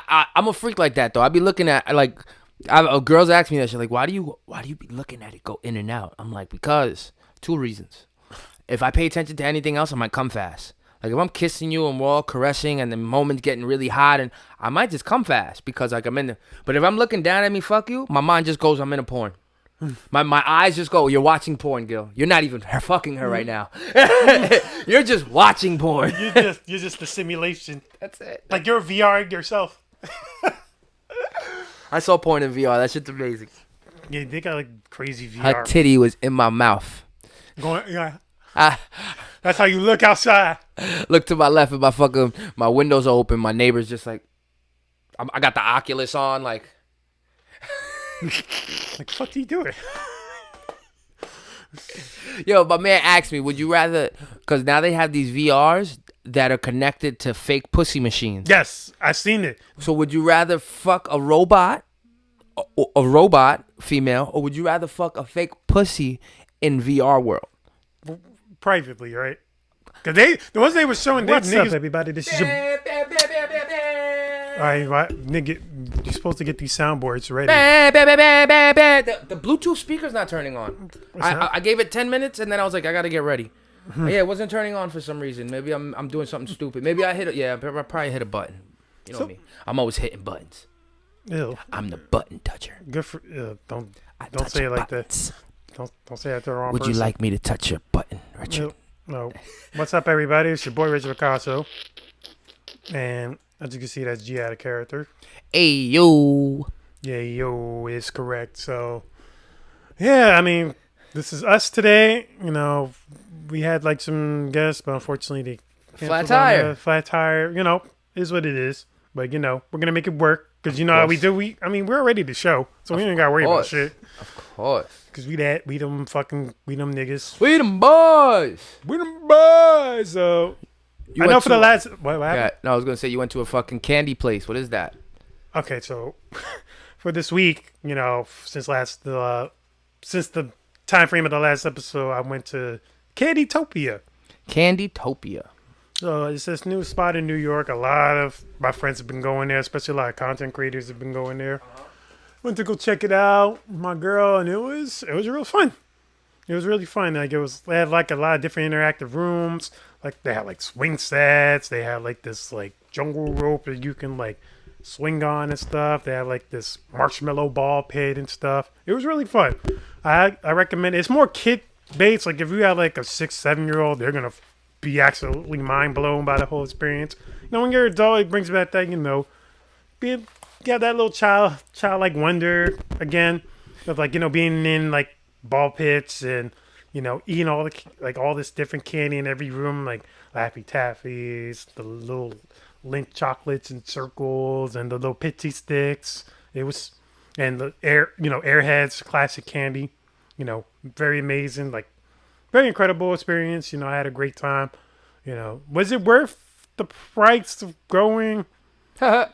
I'm a freak like that though. I be looking at like, girls ask me that shit like, why do you be looking at it go in and out? I'm like, because 2 reasons. If I pay attention to anything else, I might come fast. Like if I'm kissing you and we're all caressing and the moment's getting really hot, and I might just come fast because like I'm in the. But if I'm looking down at me, fuck you, my mind just goes, I'm in a porn. My eyes just go, you're watching porn, Gil. You're not even fucking her right now. You're just watching porn. You're just the simulation. That's it. Like you're VR yourself. I saw porn in VR. That shit's amazing. Yeah, they got like crazy VR. Her titty was in my mouth. Yeah. That's how you look outside. Look to my left and my windows are open. My neighbor's just like, I got the Oculus on, like. Like, fuck are you doing? Yo, my man asked me, would you rather, because now they have these VRs that are connected to fake pussy machines. Yes, I've seen it. So would you rather fuck a robot female, or would you rather fuck a fake pussy in VR world? Privately, right? Because the ones they were showing, What's up, niggas, everybody? This is your... all right, what, nigga, you're supposed to get these soundboards ready. The Bluetooth speaker's not turning on. What's that? I gave it 10 minutes and then I was like, I gotta get ready. Yeah, it wasn't turning on for some reason. Maybe I'm doing something stupid. Maybe I hit it. Yeah, I probably hit a button. You know me. I'm always hitting buttons. Ew. I'm the button toucher. Good for don't touch say it like buttons. that. Don't say that to the wrong Would person. you like me to touch your button, Richard? No. What's up, everybody? It's your boy Richard Picasso, and as you can see, that's G out of character. Hey yo. Yeah, yo is correct. So, yeah, I mean, this is us today. You know, we had like some guests, but unfortunately they Flat canceled on tire. the flat tire. You know, is what it is. But you know, we're gonna make it work because you know how we do. We're already the show, so we ain't gotta worry about shit. Of course. Cause we them niggas. We them boys. We them boys. So I know for the last what happened? Yeah, no, I was gonna say you went to a fucking candy place. What is that? Okay, so for this week, you know, since the time frame of the last episode, I went to Candytopia. Candytopia. So it's this new spot in New York. A lot of my friends have been going there, especially a lot of content creators have been going there. Went to go check it out, with my girl, and it was real fun. It was really fun. Like they had like a lot of different interactive rooms. Like they had like swing sets. They had like this like jungle rope that you can like swing on and stuff. They had like this marshmallow ball pit and stuff. It was really fun. I recommend it. It's more kid based. Like if you have like a 6-7-year-old, they're gonna be absolutely mind blown by the whole experience. You know, when you're an adult, it brings back that, you know, that little childlike wonder again of like, you know, being in like ball pits and, you know, eating all this different candy in every room, like Laffy Taffies, the little Lindt chocolates in circles, and the little Pitsy sticks. It was, and the Airheads classic candy, you know, very amazing, like very incredible experience. You know, I had a great time. You know, was it worth the price of going? I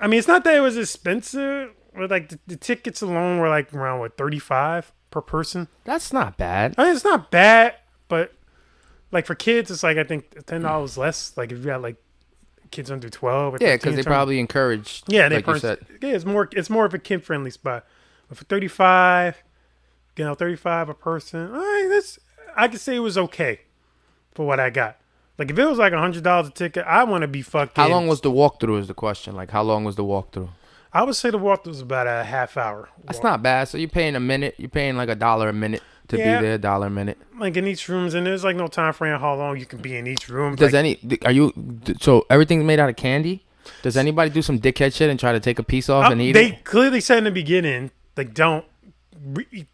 mean, it's not that it was expensive. But like the tickets alone were like around $35 per person. That's not bad. I mean, it's not bad, but like for kids, it's like I think $10 less. Like if you got like kids under 12. Or yeah, because they probably encourage. Yeah, like you said. Yeah, it's more of a kid friendly spot. But for $35, you know, $35 a person. All right, I could say it was okay for what I got. Like if it was like $100 a ticket, I want to be fucking. How long was the walkthrough? Is the question. Like how long was the walkthrough? I would say the walkthrough was about a half hour. That's not bad. So you're paying a minute. You're paying like $1 a minute to be there. $1 a minute. Like in each room, and there's like no time frame how long you can be in each room. So everything's made out of candy? Does anybody do some dickhead shit and try to take a piece off and eat it? They clearly said in the beginning, like don't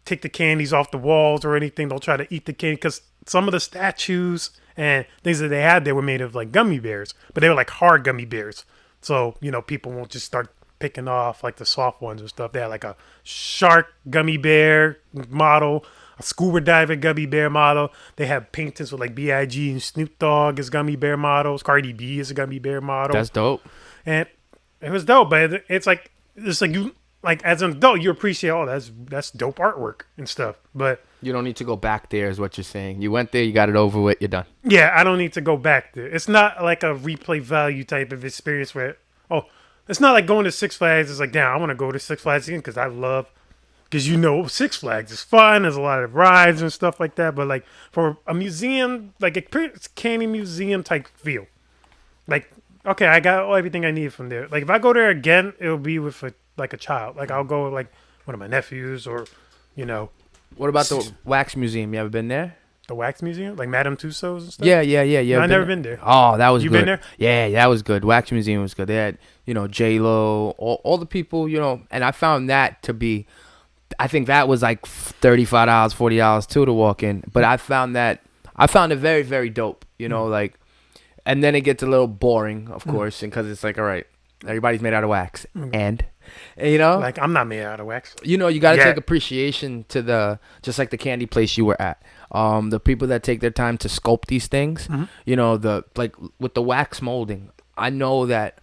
take the candies off the walls or anything. They'll try to eat the candy because some of the statues and things that they had, they were made of like gummy bears, but they were like hard gummy bears. So, you know, people won't just start picking off like the soft ones and stuff. They had like a shark gummy bear model, a scuba diver gummy bear model. They have paintings with like B.I.G. and Snoop Dogg as gummy bear models. Cardi B is a gummy bear model. That's dope. And it was dope, but it's like you like as an adult you appreciate that's dope artwork and stuff. But you don't need to go back there is what you're saying. You went there, you got it over with, you're done. Yeah, I don't need to go back there. It's not like a replay value type of experience where oh, it's not like going to Six Flags. It's like, damn, I want to go to Six Flags again because you know Six Flags is fun. There's a lot of rides and stuff like that. But like for a museum, like a candy museum type feel, like okay, I got everything I need from there. Like if I go there again, it'll be with like a child. Like I'll go with like one of my nephews or, you know, What about the Wax Museum? You ever been there? the wax museum, like Madame Tussauds and stuff. Yeah. No, I never been there. Oh, that was You good. been there? Yeah, that was good. Wax Museum was good. They had, J-Lo, all the people, and I found that to be, I think that was like $35, $40 too to walk in. But I found it very, very dope, like, and then it gets a little boring, of course, because it's like, all right, everybody's made out of wax. And Like I'm not made out of wax. you got to take appreciation to just like the candy place you were at. The people that take their time to sculpt these things, like with the wax molding. I know that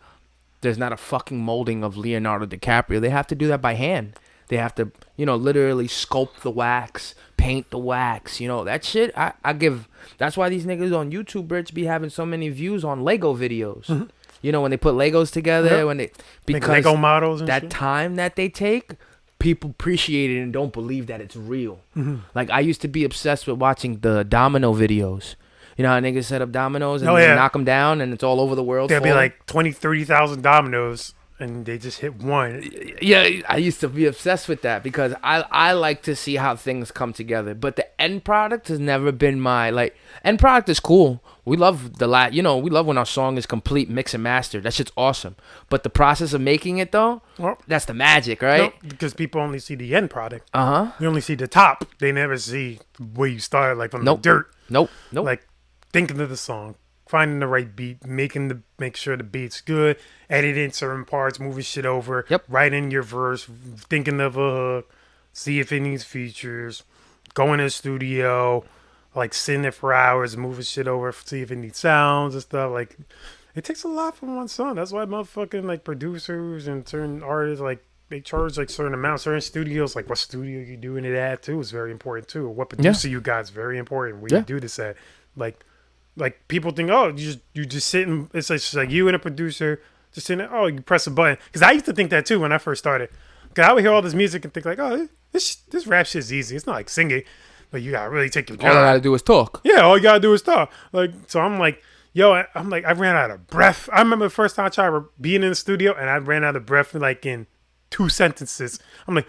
there's not a fucking molding of Leonardo DiCaprio. They have to do that by hand. They have to, literally sculpt the wax, paint the wax. That shit. I give. That's why these niggas on YouTube, Rich, be having so many views on Lego videos. When they put Legos together, Make Lego models and that shit. time that they take, people appreciate it and don't believe that it's real. Like I used to be obsessed with watching the domino videos. You know how niggas set up dominoes and they knock them down and it's all over the world. There'll be like 20, 30,000 dominoes and they just hit one. Yeah, I used to be obsessed with that because I like to see how things come together. But the end product has never been my end product is cool. We love we love when our song is complete, mix and mastered. That shit's awesome. But the process of making it though, that's the magic, right? No, because people only see the end product. Uh-huh. They only see the top. They never see where you started, like from the dirt. Nope. Like thinking of the song, finding the right beat, make sure the beat's good, editing certain parts, moving shit over, writing your verse, thinking of a hook, see if it needs features, going to the studio, like sitting there for hours, moving shit over, see if it needs sounds and stuff. Like it takes a lot from one song. That's why motherfucking like producers and certain artists they charge like certain amounts. Certain studios, like what studio you doing it at too, is very important too. What producer you got is very important. Where you do this at, like people think, oh, you just sitting. It's like you and a producer just sitting there. Oh, you press a button. Because I used to think that too when I first started. Because I would hear all this music and think like, oh, this rap shit's easy. It's not like singing, but you gotta really take your time. All I gotta do is talk. Yeah, all you gotta do is talk. Like, so I'm like, I ran out of breath. I remember the first time I tried being in the studio and I ran out of breath like in 2 sentences. I'm like,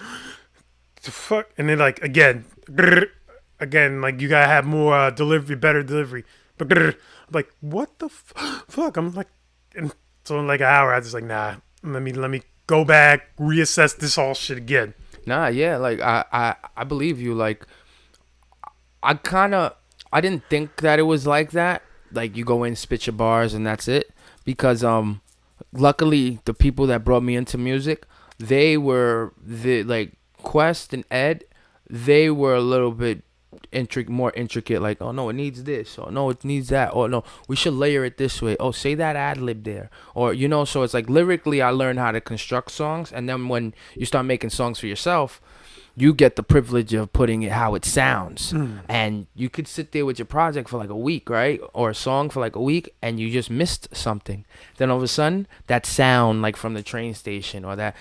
the fuck, and then like again, like you gotta have more delivery, better delivery. But I'm like, what the fuck? I'm like, and so in like an hour, I was just like, nah, let me go back, reassess this whole shit again. Nah, yeah, like I believe you. Like I didn't think that it was like that. Like you go in, spit your bars, and that's it. Because luckily the people that brought me into music, they were like Quest and Ed. They were a little bit more intricate, like, oh no, it needs this, or no, it needs that, or no, we should layer it this way, oh, say that ad lib there, or so it's like lyrically I learned how to construct songs, and then when you start making songs for yourself, you get the privilege of putting it how it sounds. And you could sit there with your project for like a week, right? Or a song for like a week, and you just missed something. Then all of a sudden, that sound like from the train station, or that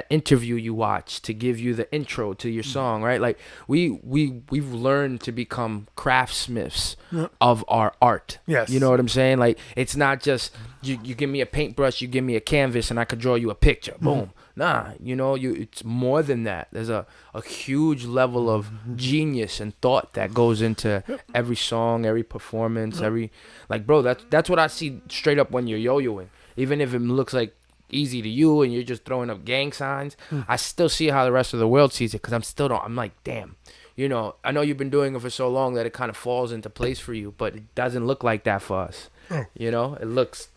interview you watch to give you the intro to your song, right? Like we've learned to become craftsmiths of our art. Yes. You know what I'm saying? Like it's not just you give me a paintbrush, you give me a canvas, and I could draw you a picture. Boom. Nah, it's more than that. There's a huge level of genius and thought that goes into every song, every performance, bro, that's what I see straight up when you're yo-yoing. Even if it looks like easy to you and you're just throwing up gang signs, I still see how the rest of the world sees it, because I'm like, damn, I know you've been doing it for so long that it kind of falls into place for you, but it doesn't look like that for us. It looks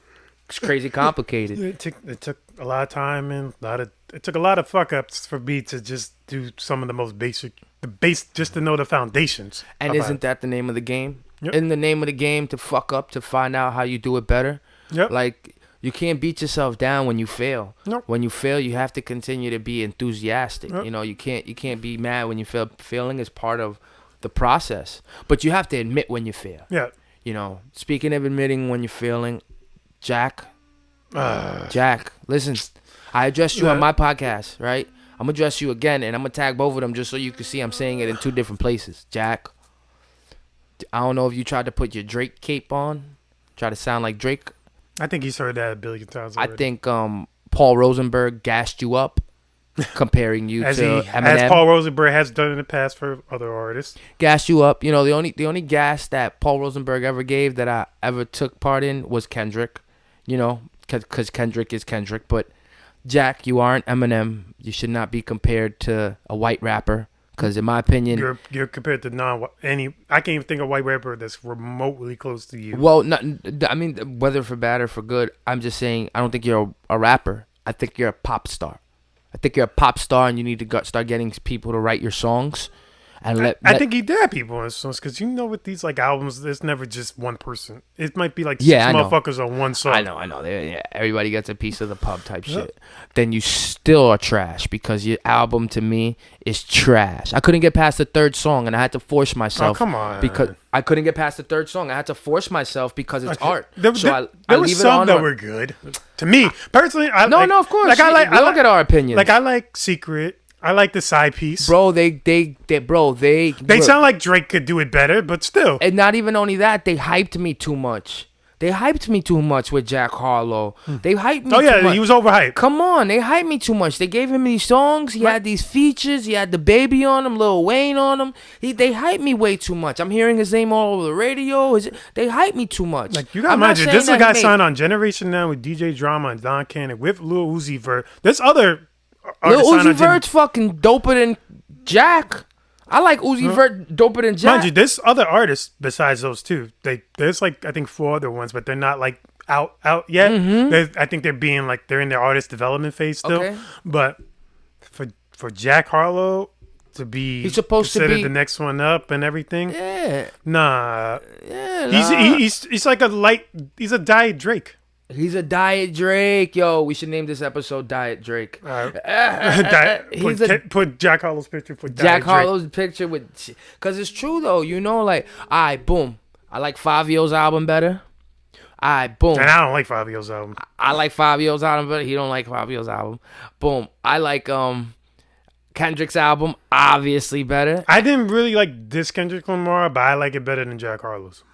crazy complicated. It took a lot of time and it took a lot of fuck ups for me to just do some of the most basic, just to know the foundations. And isn't that the name of the game? In the name of the game, to fuck up, to find out how you do it better. Like you can't beat yourself down when you fail. When you fail, you have to continue to be enthusiastic. You can't be mad when you fail. Failing is part of the process, but you have to admit when you fail. Speaking of admitting when you're failing, Jack, Jack, listen. I addressed you on Yeah. my podcast, right? I'm gonna address you again, and I'm gonna tag both of them just so you can see I'm saying it in two different places. Jack, I don't know if you tried to put your Drake cape on, try to sound like Drake. I think he's heard that a billion times I already. think Paul Rosenberg gassed you up, comparing you as to he, Eminem. as Paul Rosenberg has done in the past for other artists. Gassed you up. You know, the only gas that Paul Rosenberg ever gave that I ever took part in was Kendrick. You know, because Kendrick is Kendrick. But Jack, you aren't Eminem. You should not be compared to a white rapper. Because in my opinion, You're compared to I can't even think of a white rapper that's remotely close to you. well, I mean, whether for bad or for good, I'm just saying I don't think you're a rapper. I think you're a pop star. I think you're a pop star, and you need to start getting people to write your songs. And I think he did have people on his songs because with these like albums, there's never just one person. It might be like six I know. motherfuckers on one song. I know. Everybody gets a piece of the pub type shit. Then you still are trash because your album to me is trash. I couldn't get past the third song, and I had to force myself. Oh, come on. Because I couldn't get past the third song. I had to force myself because it's art. There I were leave it some on that or- were good. To me, personally, No, of course. Like, we don't get our opinions. Like I like Secret. I like the side piece. Bro, they sound like Drake could do it better, but still. And not even only that, they hyped me too much. They hyped me too much with Jack Harlow. They hyped me too much. He was overhyped. Come on, they hyped me too much. They gave him these songs. He had these features. He had the baby on him, Lil Wayne on him. They hyped me way too much. I'm hearing his name all over the radio. They hyped me too much. Like, you gotta I'm not imagine, saying this is a that guy he signed on Generation Now with DJ Drama and Don Cannon with Lil Uzi Vert. There's other Lil artists signed Uzi on Vert's fucking doper than Jack. I like Uzi Vert doper than Jack. Mind you, there's other artists besides those two. There's like, I think 4 other ones, but they're not like out yet. I think they're in their artist development phase still. Okay. But for Jack Harlow to be He's supposed to considered be- the next one up and everything, Yeah. nah. Yeah. He's like he's a diet Drake. He's a Diet Drake. Yo, we should name this episode Diet Drake. Put Jack Harlow's picture. Put Jack Diet Harlow's picture with, because it's true though. You know, like, boom. I like Fabio's album better. Boom. Drake. And I don't like Fabio's album. I like Fabio's album better. He don't like Fabio's album. Boom. I like Kendrick's album obviously better. I didn't really like this Kendrick Lamar, but I like it better than Jack Harlow's.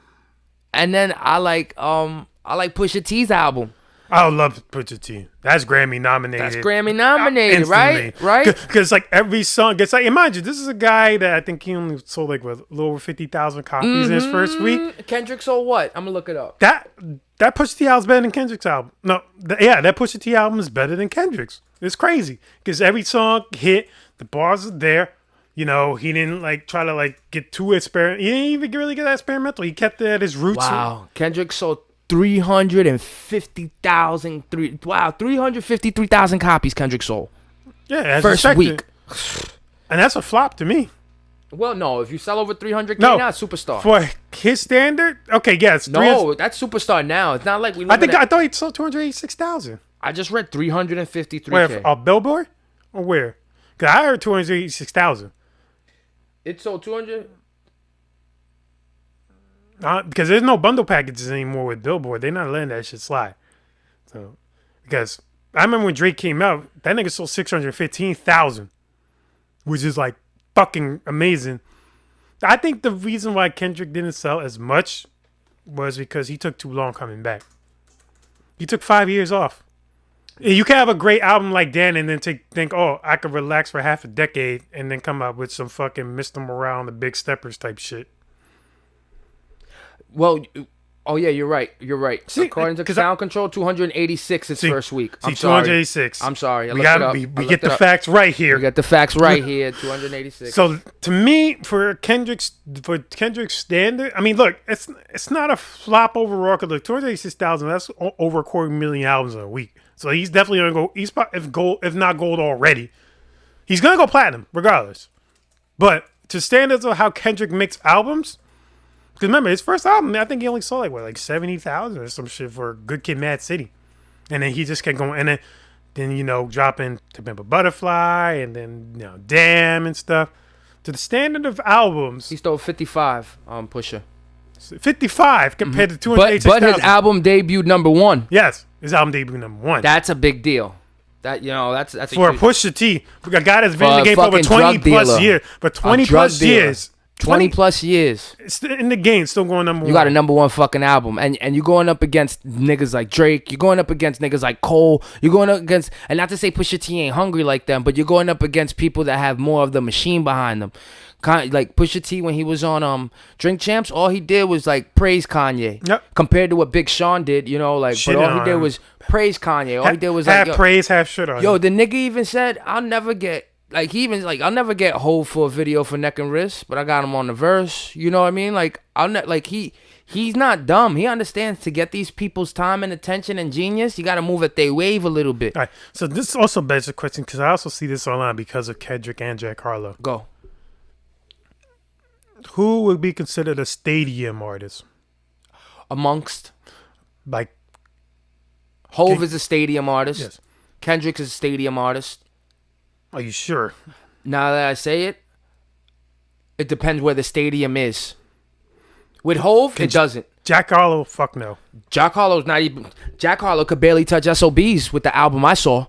And then I like Pusha T's album. I would love Pusha T. That's Grammy nominated. That's Grammy nominated, Instantly. right? Because like every song gets like, imagine this is a guy that I think he only sold like a little over 50,000 copies in his first week. Kendrick sold what? I'm gonna look it up. That Pusha T album is better than Kendrick's album. No, that Pusha T album is better than Kendrick's. It's crazy because every song hit, the bars are there. You know, he didn't like try to like get too experimental. He didn't even really get experimental. He kept it at his roots. Wow, Kendrick sold 353,000 copies. Kendrick sold Yeah, as first expected. week. And that's a flop to me. Well, no, if you sell over 300K No, now, it's superstar. For his standard, okay, yes. No, that's superstar now. It's not like we. I thought he sold 286,000. I just read 353K. Where, Billboard? Or where? Because I heard 286,000. It sold 200. Because there's no bundle packages anymore with Billboard. They're not letting that shit slide. So, because I remember when Drake came out, that nigga sold 615,000, which is like fucking amazing. I think the reason why Kendrick didn't sell as much was because he took too long coming back. He took 5 years off. You can have a great album like Dan and then think, oh, I could relax for half a decade and then come out with some fucking Mr. Morale and the Big Steppers type shit. Well, oh yeah, you're right. See, according to Sound Control, 286 its first week. I'm See, sorry. 286. I'm sorry. I We looked it up. we I get looked the it up. facts right here. We got the facts right here. 286. So to me, for Kendrick's standard, I mean, look, it's not a flop overall. Cause look, 286,000. That's over 250,000 albums in a week. So he's definitely gonna go. He's if not gold already, he's gonna go platinum regardless. But to standards of how Kendrick makes albums, because remember his first album, I think he only sold like 70,000 or some shit for Good Kid, Mad City, and then he just kept going, and then dropping To Pimp a Butterfly, and then Damn and stuff. To the standard of albums, he stole 55 on Pusha. 55 compared to But 286,000. his album debuted #1. Yes, his album debuted #1. That's a big deal. That that's for a huge, Pusha T, a guy that's been in the a game for over fucking 20 drug plus dealer. years. But 20 drug plus dealer. years. 20 plus years. It's in the game, still going #1. You got a #1 fucking album, and you're going up against niggas like Drake. You're going up against niggas like Cole. You're going up against, and not to say Pusha T ain't hungry like them, but you're going up against people that have more of the machine behind them. Like Pusha T, when he was on Drink Champs, all he did was like praise Kanye. Yep. Compared to what Big Sean did, you know, like, Shit but all he on did him. was praise Kanye. All he did was half like, praise, half shit on yo, him. the nigga even said, I'll never get. Like, he even, like, I'll never get Hov for a video for Neck and Wrist, but I got him on the verse. You know what I mean? Like, he's not dumb. He understands to get these people's time and attention and genius, you got to move at their wave a little bit. All right, so this also begs the question, because I also see this online because of Kendrick and Jack Harlow. Go. Who would be considered a stadium artist? Amongst. Like, Hov is a stadium artist. yes. Kendrick is a stadium artist. Are you sure? Now that I say it, it depends where the stadium is. With Hov, it doesn't. Jack Harlow, fuck no. Jack Harlow's not even. Jack Harlow could barely touch SOBs with the album I saw.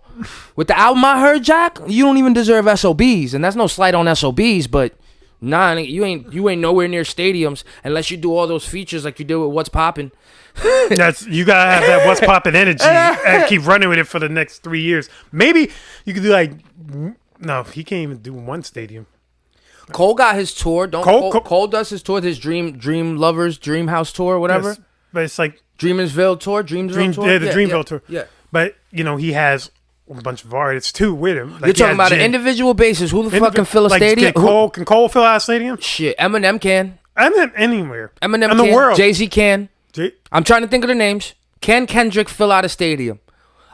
With the album I heard, Jack, you don't even deserve SOBs, and that's no slight on SOBs, but nah, you ain't nowhere near stadiums unless you do all those features like you did with What's Poppin'. That's you gotta have that what's poppin' energy and keep running with it for the next 3 years. Maybe you could do like no, he can't even do one stadium. Cole got his tour. Cole does his tour, his Dream Lovers, Dream House tour, whatever. Yes, but it's like Dreamsville tour, Dreamsville tour. Yeah, the Dreamville tour. Yeah. But you know he has a bunch of artists too with him. Like, You're talking about an individual basis. Who the fuck can fill a like, stadium? Can Cole fill out a stadium? Shit, Eminem can. Eminem anywhere. Eminem in can. the world. Jay-Z can. I'm trying to think of the names. Can Kendrick fill out a stadium?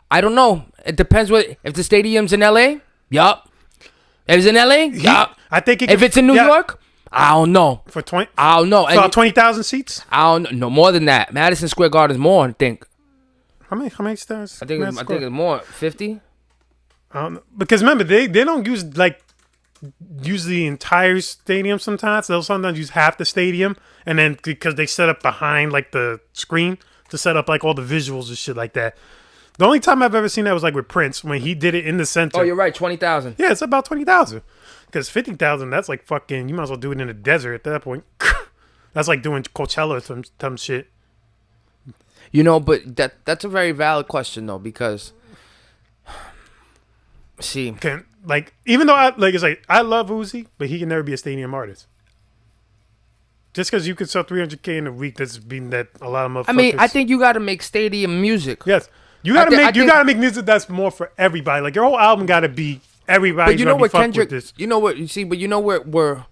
I don't know. It depends if the stadium's in LA. Yup. If it's in LA, yup. I think if it's in New York, I don't know. For 20, I don't know. For 20,000 seats. I don't know. More than that. Madison Square Garden's more. I think. How many stars? I think it's more. 50. I don't know. Because remember, they don't use the entire stadium. Sometimes they'll sometimes use half the stadium, and then because they set up behind like the screen to set up like all the visuals and shit like that. The only time I've ever seen that was like with Prince when he did it in the center. Oh, you're right. 20,000. Yeah, it's about 20,000. Because 50,000, that's like fucking. You might as well do it in the desert at that point. That's like doing Coachella or some shit. You know, but that's a very valid question though, because see, even though I love Uzi, but he can never be a stadium artist. Just because you could sell 300K in a week, doesn't mean that a lot of motherfuckers. I mean, I think you got to make stadium music. Yes, you got to make music that's more for everybody. Like your whole album got to be everybody. But you know what, Kendrick? You know what you see, but you know where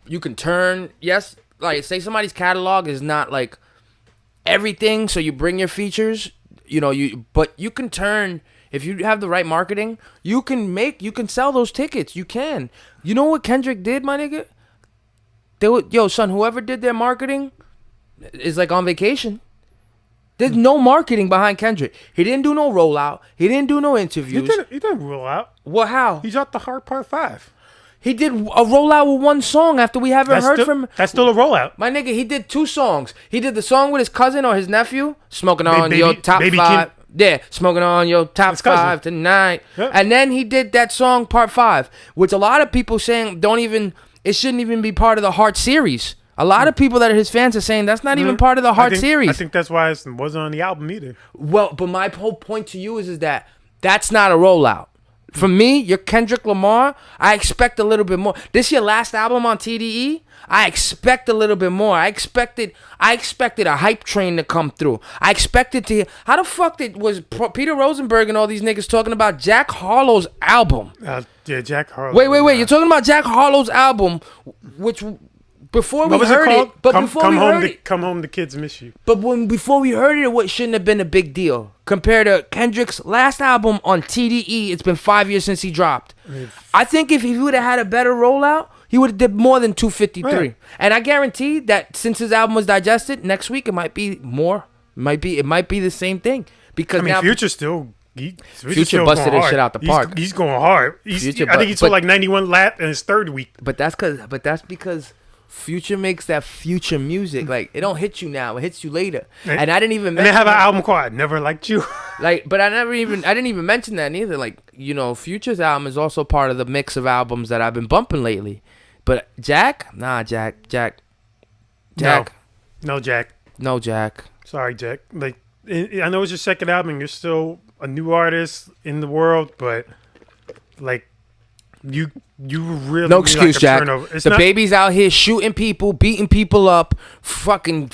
you can turn. Yes, like say somebody's catalog is not like everything, so you bring your features. You know but you can turn. If you have the right marketing, you can sell those tickets. You can. You know what Kendrick did, my nigga? Son, whoever did their marketing is like on vacation. There's no marketing behind Kendrick. He didn't do no rollout. He didn't do no interviews. He didn't roll out. Well, how? He dropped the Heart Part 5. He did a rollout with one song after we haven't heard from. That's still a rollout. My nigga, he did 2 songs. He did the song with his cousin or his nephew, smoking on your top 5. Yeah, smoking on your top 5 tonight. Yep. And then he did that song Part 5, which a lot of people saying it shouldn't even be part of the Heart series. A lot of people that are his fans are saying that's not even part of the Heart series. I think that's why it wasn't on the album either. Well, but my whole point to you is that that's not a rollout. For me, you're Kendrick Lamar. I expect a little bit more. This your last album on TDE. I expect a little bit more. I expected a hype train to come through. I expected to. How the fuck was Peter Rosenberg and all these niggas talking about Jack Harlow's album? Yeah, Jack Harlow. Wait. You're talking about Jack Harlow's album, which before we heard it, but before we heard it, Come Home, the Kids Miss You. But before we heard it, it shouldn't have been a big deal compared to Kendrick's last album on TDE. It's been 5 years since he dropped. I think if he would have had a better rollout, he would have did more than 253. Right. And I guarantee that since his album was digested, next week it might be more. It might be the same thing because now Future still. Future busted his shit out the park. He's going hard. I think he sold like 91 lap in his third week. But that's because Future makes that future music. Like, it don't hit you now. It hits you later. And I didn't even And mention they have an that. album called "I Never Liked You." Like, but I didn't even mention that neither. Like, you know, Future's album is also part of the mix of albums that I've been bumping lately. But Jack. No, Jack. No, Jack. Sorry, Jack. Like, I know it's your second album. And you're still a new artist in the world, but like, you really No need, excuse, like, a Jack. turnover. It's The not, baby's out here shooting people, beating people up, fucking.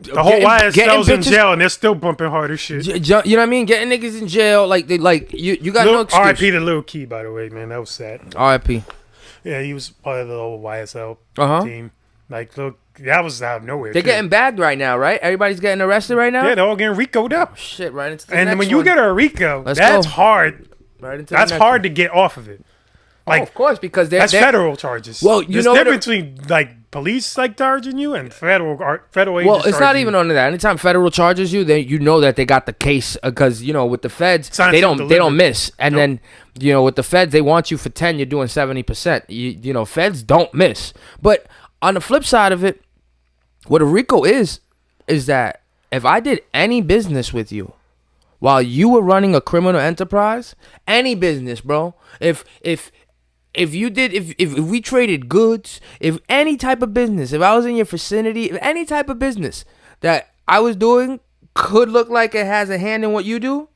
the whole YSL's in bitches- jail, and they're still bumping harder shit. You know what I mean? Getting niggas in jail, like you got no excuse. R.I.P. to Lil Key, by the way, man. That was sad. R.I.P. Yeah, he was part of the old YSL Uh-huh. team. Like, look, that was out of nowhere. They're too. getting bagged right now, right? Everybody's getting arrested right now. Yeah, they're all getting RICO'd up. Shit, right into the And next when you one. get a RICO, Let's that's go. hard. Right into That's the next hard one. to get off of it. Like, of course, because they're that's federal charges. Well, you There's know a what difference between like police like charging you and federal agents. Well, it's not charging even you. only that. Anytime federal charges you, you know that they got the case because you know with the feds Signed, they sealed, don't delivered. miss, and Nope. then you know with the feds they want you for 10, you're doing 70%. You know feds don't miss. But on the flip side of it, what a RICO is that if I did any business with you while you were running a criminal enterprise, any business, bro, if we traded goods, if any type of business, if I was in your vicinity, if any type of business that I was doing could look like it has a hand in what you do,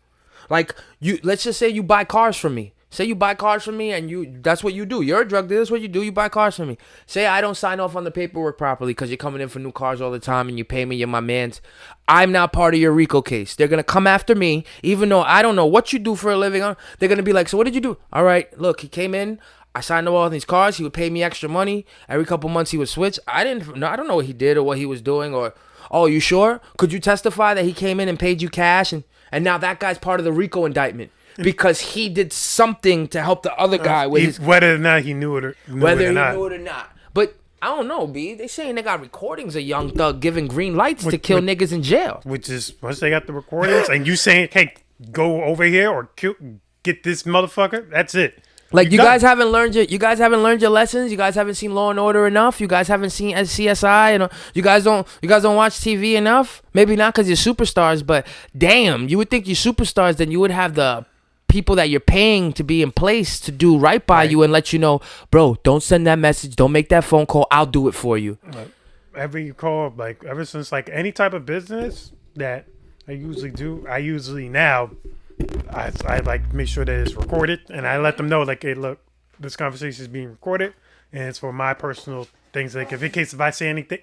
like let's just say you buy cars from me. Say you buy cars from me and that's what you do. You're a drug dealer, that's what you do. You buy cars from me. Say I don't sign off on the paperwork properly because you're coming in for new cars all the time and you pay me, you're my mans. I'm not part of your RICO case. They're going to come after me, even though I don't know what you do for a living. They're going to be like, so what did you do? All right, look, he came in. I signed all these cars. He would pay me extra money. Every couple months he would switch. I don't know what he did or what he was doing or, oh, you sure? Could you testify that he came in and paid you cash and now that guy's part of the RICO indictment? Because he did something to help the other guy with his... Whether or not he knew it or not. But I don't know, B. They saying they got recordings of Young Thug giving green lights to kill niggas in jail. Which is, once they got the recordings and you saying, hey, go over here or get this motherfucker, that's it. Like you guys haven't learned your lessons. You guys haven't seen Law and Order enough. You guys haven't seen CSI. You guys don't watch TV enough. Maybe not because you're superstars, but damn, you would think you're superstars, then you would have the people that you're paying to be in place to do right by you and let you know, bro, don't send that message, don't make that phone call, I'll do it for you. Every call, like ever since like any type of business that I usually now I like make sure that it's recorded and I let them know like, hey, look, this conversation is being recorded and it's for my personal things. Like if I say anything,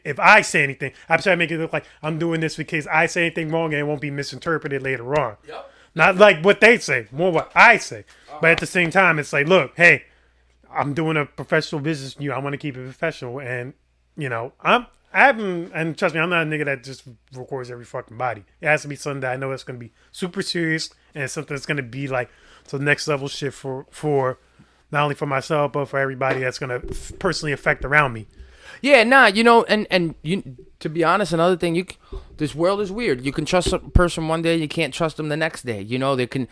I'm trying to make it look like I'm doing this in case I say anything wrong and it won't be misinterpreted later on. Yep. Not like what they say, more what I say. But at the same time, it's like, look, hey, I'm doing a professional business. I want to keep it professional, and you know, and trust me, I'm not a nigga that just records every fucking body. It has to be something that I know that's going to be super serious and something that's going to be like the next level shit for not only for myself but for everybody that's going to personally affect around me. Yeah, nah, you know, and you, to be honest, another thing, this world is weird. You can trust a person one day, you can't trust them the next day. You know, they can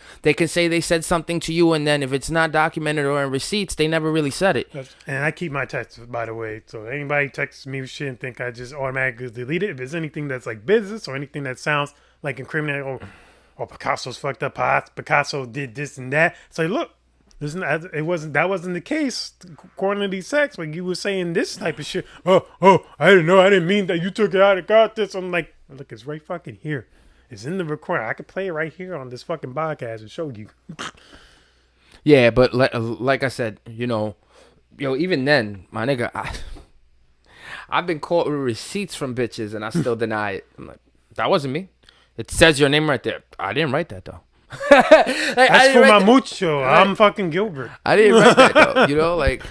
say they said something to you, and then if it's not documented or in receipts, they never really said it. And I keep my texts, by the way. So anybody texts me shit and think I just automatically delete it. If it's anything that's like business or anything that sounds like incriminating, or Picasso's fucked up, Picasso did this and that. So look. That wasn't the case according to these texts. When you were saying this type of shit, I didn't mean that, you took it out of context. I'm like, look, it's right fucking here. It's in the recording. I could play it right here on this fucking podcast and show you. Yeah, but like I said, you know, even then, my nigga, I've been caught with receipts from bitches and I still deny it. I'm like, that wasn't me. It says your name right there. I didn't write that though. That's Fumamucho. I'm fucking Gilbert. I didn't write that though. You know, like,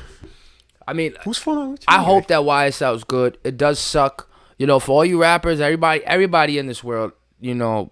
I mean, who's Fumamucho? I hope that YSL is good. It does suck, you know, for all you rappers, everybody in this world. You know,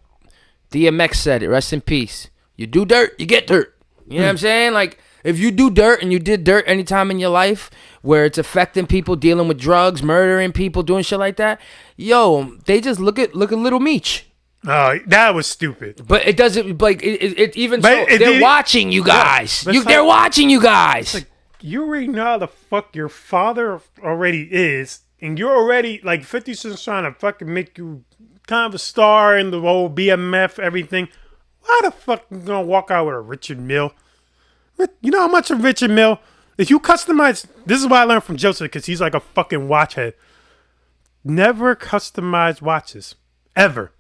DMX said it. Rest in peace. You do dirt, you get dirt. You know what I'm saying? Like, if you do dirt and you did dirt anytime in your life where it's affecting people, dealing with drugs, murdering people, doing shit like that, yo, they just look at Little Meech. Oh, that was stupid. But it doesn't, like, it even but so, they're watching you guys. They're watching you guys. Like, you already know how the fuck your father already is. and you're already like 50 Cent's trying to fucking make you kind of a star in the whole BMF everything. Why the fuck you gonna walk out with a Richard Mille? You know how much a Richard Mille? If you customize, this is what I learned from Joseph because he's like a fucking watch head. Never customize watches ever.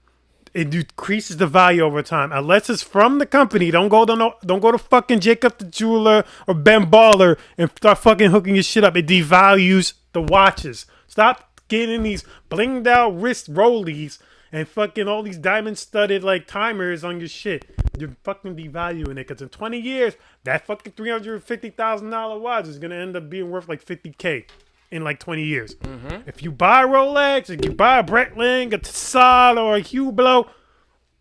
It decreases the value over time unless it's from the company. Don't go to fucking Jacob the Jeweler or Ben Baller and start fucking hooking your shit up. It devalues the watches. Stop getting these blinged out wrist rollies and fucking all these diamond studded like timers on your shit. You're fucking devaluing it because in 20 years that fucking $350,000 watch is gonna end up being worth like $50K. In like 20 years. Mm-hmm. If you buy a Rolex, if you buy a Breitling, a Tissot, or a Hublot,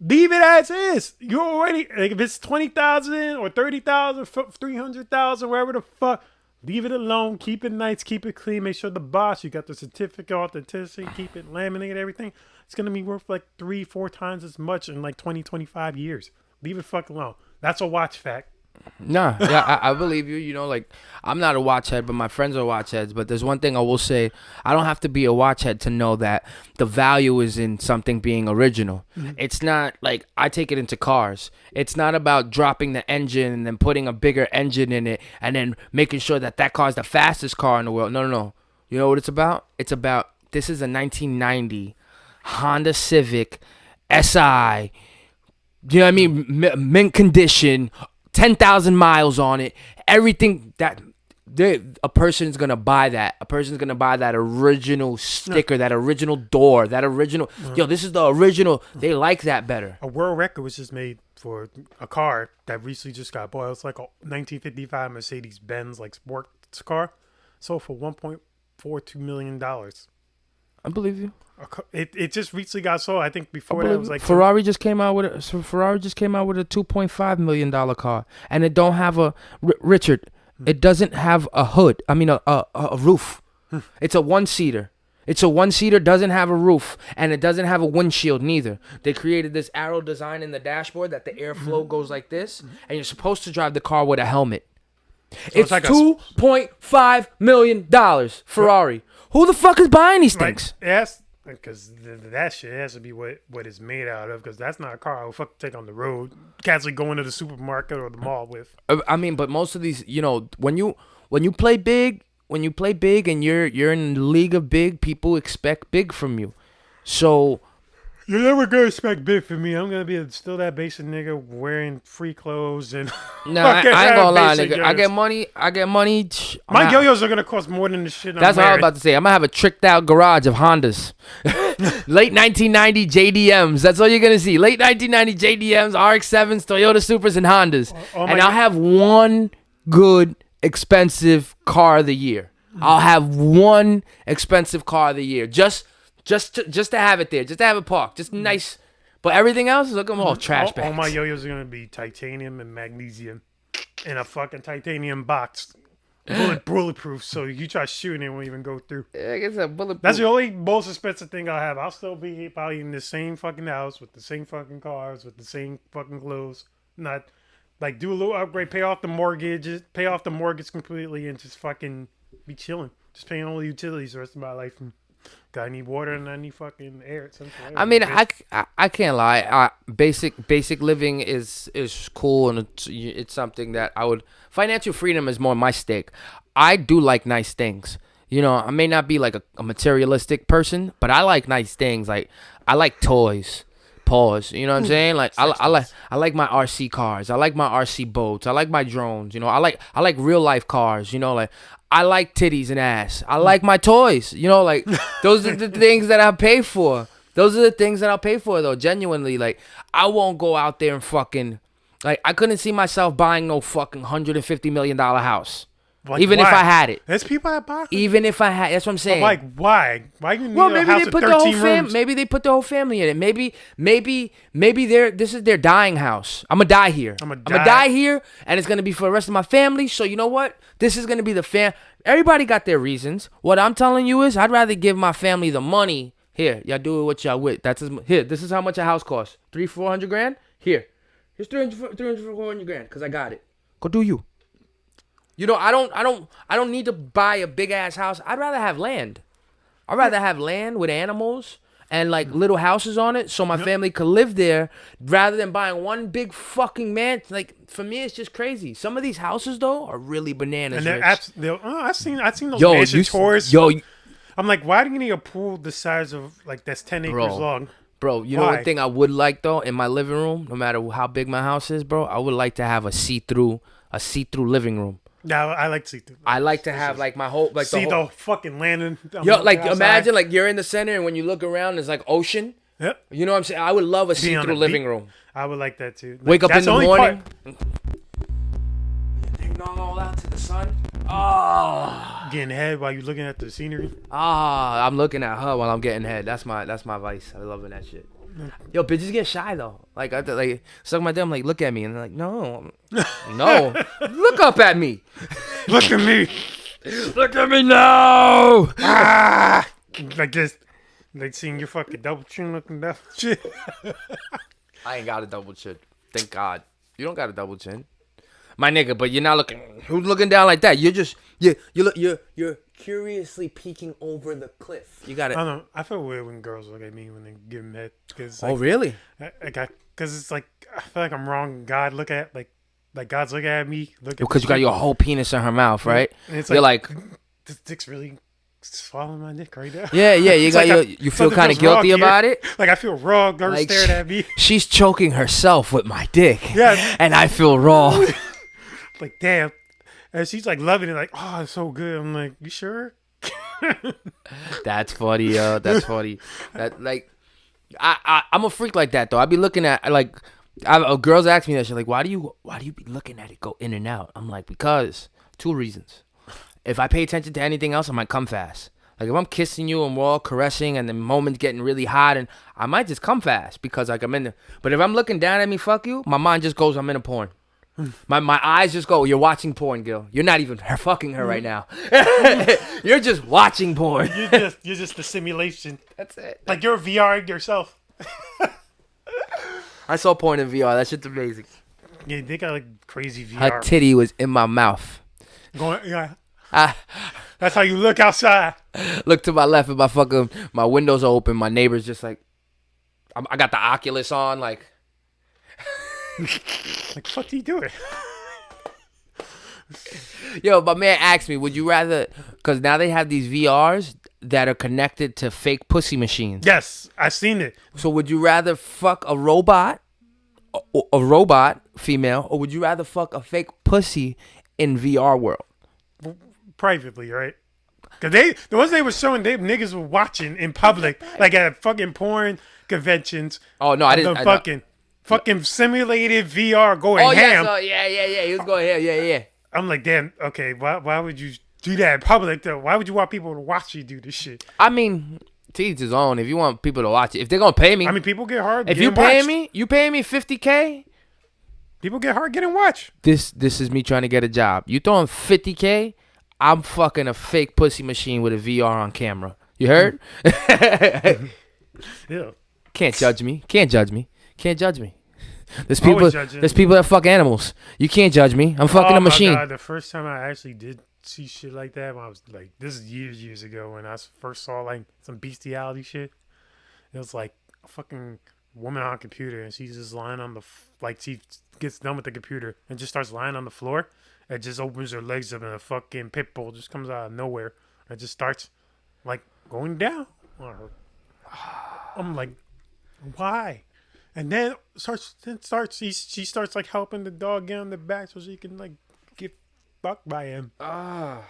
leave it as is. You already, like if it's 20,000 or 30,000, 300,000, wherever the fuck, leave it alone. Keep it nice, keep it clean. Make sure the box, you got the certificate of authenticity, keep it laminated, everything. It's going to be worth like 3-4 times as much in like 25 years. Leave it fuck alone. That's a watch fact. Nah, yeah, I believe you. You know, like, I'm not a watch head, but my friends are watch heads. But there's one thing I will say. I don't have to be a watch head to know that the value is in something being original. Mm-hmm. It's not like, I take it into cars. It's not about dropping the engine and then putting a bigger engine in it and then making sure that that car is the fastest car in the world. No. You know what it's about? It's about, this is a 1990 Honda Civic SI. You know what I mean? Mint condition. 10,000 miles on it. Everything that a person's gonna buy that. A person's gonna buy that original sticker, that original door, that original. Yo, this is the original. They like that better. A world record was just made for a car that recently just got bought. It's like a 1955 Mercedes Benz like sports car, sold for $1.42 million. I believe you. It just recently got sold. I think before that it was like Ferrari just came out with a $2.5 million car, and it don't have a Richard. It doesn't have a hood. I mean a roof. It's a one-seater. Doesn't have a roof, and it doesn't have a windshield neither. They created this arrow design in the dashboard that the airflow goes like this, and you're supposed to drive the car with a helmet. So it's like $2.5 million Ferrari. Who the fuck is buying these things? Yes. Because that shit has to be what it's made out of. Because that's not a car I would fucking take on the road. Casually going to the supermarket or the mall with. I mean, but most of these, you know, when you play big, and you're in the league of big, people expect big from you. So you're never gonna expect big from me. I'm gonna be still that basic nigga wearing free clothes and. No, I ain't gonna lie, nigga. Yours. I get money. My yo-yos are gonna cost more than the shit. That's what I was about to say. I'm gonna have a tricked out garage of Hondas. Late 1990 JDMs. That's all you're gonna see. Late 1990 JDMs, RX-7s, Toyota Supers, and Hondas. And I'll have one good expensive car of the year. I'll have one expensive car of the year. Just to have it there, just to have it parked, just nice. But everything else is looking all trash bags. All my yo-yos are gonna be titanium and magnesium in a fucking titanium box, bulletproof. So you try shooting, it won't even go through. Yeah, I guess a bulletproof. That's the only most expensive thing I'll have. I'll still be probably in the same fucking house with the same fucking cars with the same fucking clothes. Not like do a little upgrade, pay off the mortgage completely, and just fucking be chilling, just paying all the utilities the rest of my life. And I need water and I need fucking air. I mean, I can't lie. Basic living is cool, and it's something that I would. Financial freedom is more my stake. I do like nice things. You know, I may not be like a materialistic person, but I like nice things. Like I like toys. Pause. You know what I'm saying? Like I like my RC cars. I like my RC boats. I like my drones. You know, I like real life cars. You know, like I like titties and ass. I like my toys. You know, like those are the things that I pay for. Those are the things that I'll pay for though. Genuinely, like I won't go out there and fucking like I couldn't see myself buying no fucking $150 million house. Like, even why? If I had it. There's people that buy it. Even if I had, that's what I'm saying. But like, why? Why you need a house with 13 rooms? Maybe they put the whole family in it. Maybe this is their dying house. I'm gonna die here. I'm gonna die here, and it's gonna be for the rest of my family. So you know what? This is gonna be the Everybody got their reasons. What I'm telling you is, I'd rather give my family the money. Here, y'all do it what y'all with. Here. This is how much a house costs. $300-400 grand. Here's 300-400 grand because I got it. Go do you. You know, I don't need to buy a big ass house. I'd rather have land. I'd rather have land with animals and like little houses on it so my family could live there rather than buying one big fucking man. Like, for me, it's just crazy. Some of these houses, though, are really bananas. And Rich. I've seen those mansion tours. Yo, I'm like, why do you need a pool the size of like that's 10 acres long? Bro, you know one thing I would like though in my living room, no matter how big my house is, bro, I would like to have a see-through living room. No, I like see-through. I like to have like my whole see the fucking landing. Yo, like imagine like you're in the center and when you look around, there's like ocean. Yep. You know what I'm saying? I would love a see-through living room. I would like that too. Like, wake up in the morning. All out to the sun. Oh. Getting head while you're looking at the scenery. I'm looking at her while I'm getting head. That's my vice. I loving that shit. Yo, bitches get shy though. Like I like suck my dick. I'm like, look at me, and they're like, no, look up at me. Look at me. Look at me now. Like this, like seeing your fucking double chin looking down. Shit. I ain't got a double chin. Thank God. You don't got a double chin, my nigga. But you're not looking. Who's looking down like that? You're just you're curiously peeking over the cliff. You got it. I don't know. I feel weird when girls look at me when they give them head. Cause oh really? Because it's like I feel like I'm wrong. God look at like God's looking at me. Because you got your whole penis in her mouth, right? And it's you're like this dick's really swallowing my dick right now. Yeah. You got like you feel kind of guilty about it. Like I feel wrong. They're like staring at me. She's choking herself with my dick. Yeah. And I feel wrong. Like damn. And she's like loving it. Like oh, it's so good. I'm like, you sure? That's funny, yo. That's funny. That like, I'm a freak like that though. I be looking at like, girls ask me that shit. Like, why do you be looking at it go in and out? I'm like, because 2 reasons. If I pay attention to anything else, I might come fast. Like if I'm kissing you and we're all caressing and the moment's getting really hot, and I might just come fast because like I'm in the. But if I'm looking down at me, fuck you, my mind just goes, I'm in a porn. My eyes just go, you're watching porn, Gil. You're not even fucking her right now. You're just watching porn. You're just the simulation. That's it. Like you're VRing yourself. I saw porn in VR. That shit's amazing. Yeah, they got like crazy VR. Her titty was in my mouth. Yeah. That's how you look outside. Look to my left and my windows are open. My neighbor's just like, I got the Oculus on, like. Like, fuck are you doing? Yo, my man asked me, would you rather, because now they have these VRs that are connected to fake pussy machines. Yes, I've seen it. So would you rather fuck a robot female, or would you rather fuck a fake pussy in VR world? Privately, right? Because the ones they were showing, niggas were watching in public, like at fucking porn conventions. Oh, no, I didn't. Fucking simulated VR going ham. Yeah. He was going ham. Yeah. I'm like, damn. Okay, why would you do that in public though? Why would you want people to watch you do this shit? I mean, to each his own. If you want people to watch it, if they're gonna pay me, I mean, people get hard. If you paying me $50K. People get hard getting watched. This is me trying to get a job. You throwing $50K? I'm fucking a fake pussy machine with a VR on camera. You heard? Yeah. Can't judge me. There's people that fuck animals. You can't judge me. I'm fucking a machine. God, the first time I actually did see shit like that, when I was like, this is years ago, when I first saw like some bestiality shit. It was like a fucking woman on a computer, and she's just lying on she gets done with the computer and just starts lying on the floor. It just opens her legs up, and a fucking pit bull just comes out of nowhere. It just starts like going down on her. I'm like, why? And then she starts like helping the dog get on the back so she can like get fucked by him. I'm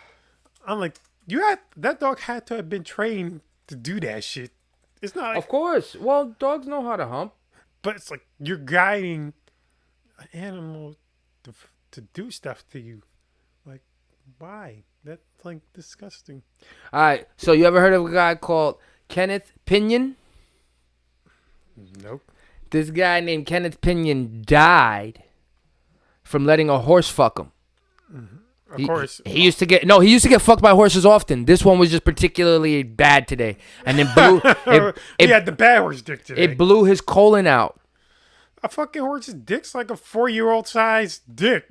like, that dog had to have been trained to do that shit. It's not like, of course. Well, dogs know how to hump. But it's like you're guiding an animal to do stuff to you. Like, why? That's like disgusting. All right. So you ever heard of a guy called Kenneth Pinion? Nope. This guy named Kenneth Pinion died from letting a horse fuck him. Mm-hmm. Of course. He used to get fucked by horses often. This one was just particularly bad today. And then blew he had the bad horse dick today. It blew his colon out. A fucking horse's dick's like a 4-year-old size dick.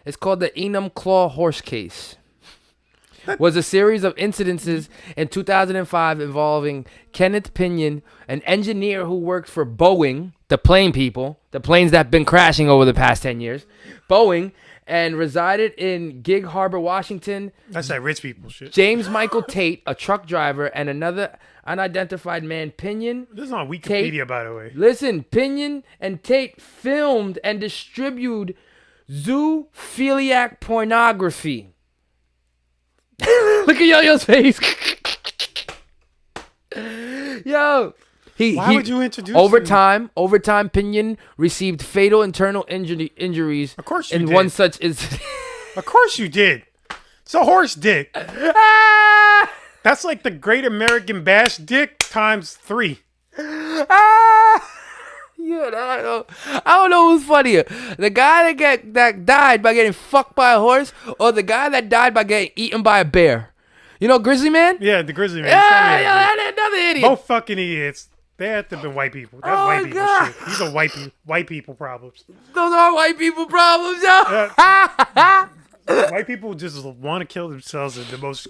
It's called the Enum Claw horse case. was a series of incidences in 2005 involving Kenneth Pinion, an engineer who worked for Boeing, the plane people, the planes that have been crashing over the past 10 years, Boeing, and resided in Gig Harbor, Washington. That's that rich people shit. James Michael Tate, a truck driver, and another unidentified man, Pinion. This is on Wikipedia, by the way. Listen, Pinion and Tate filmed and distributed zoophiliac pornography. Look at Yo-Yo's face. Yo. Why would you introduce over him? time, Pinion received fatal internal injuries. Of course you in did. one such incident. Of course you did. It's a horse dick. Ah! That's like the Great American Bash dick times 3. Ah! Yeah, I don't know who's funnier. The guy that died by getting fucked by a horse, or the guy that died by getting eaten by a bear. You know Grizzly Man? Yeah, the Grizzly Man. Yeah, that's another idiot. Both fucking idiots. They have to have been white people. That's white people God. shit. These are white people problems. Those are white people problems, yo. White people just want to kill themselves in the most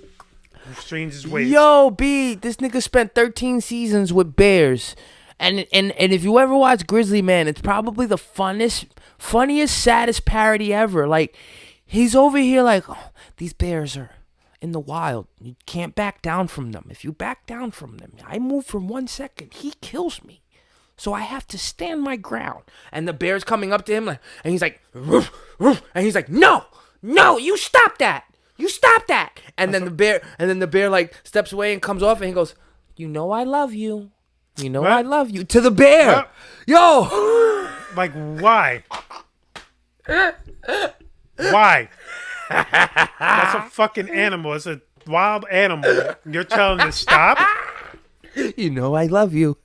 strangest ways. Yo, B, this nigga spent 13 seasons with bears. And if you ever watch Grizzly Man, it's probably the funniest, saddest parody ever. Like, he's over here like, oh, these bears are in the wild. You can't back down from them. If you back down from them, I move from 1 second, he kills me. So I have to stand my ground. And the bear's coming up to him, like, and he's like, roof, roof, and he's like, no, you stop that. You stop that. And then the bear like steps away and comes off, and he goes, you know I love you. You know what? I love you. To the bear. What? Yo. Like, why? Why? That's a fucking animal. It's a wild animal. You're telling him to stop? You know I love you.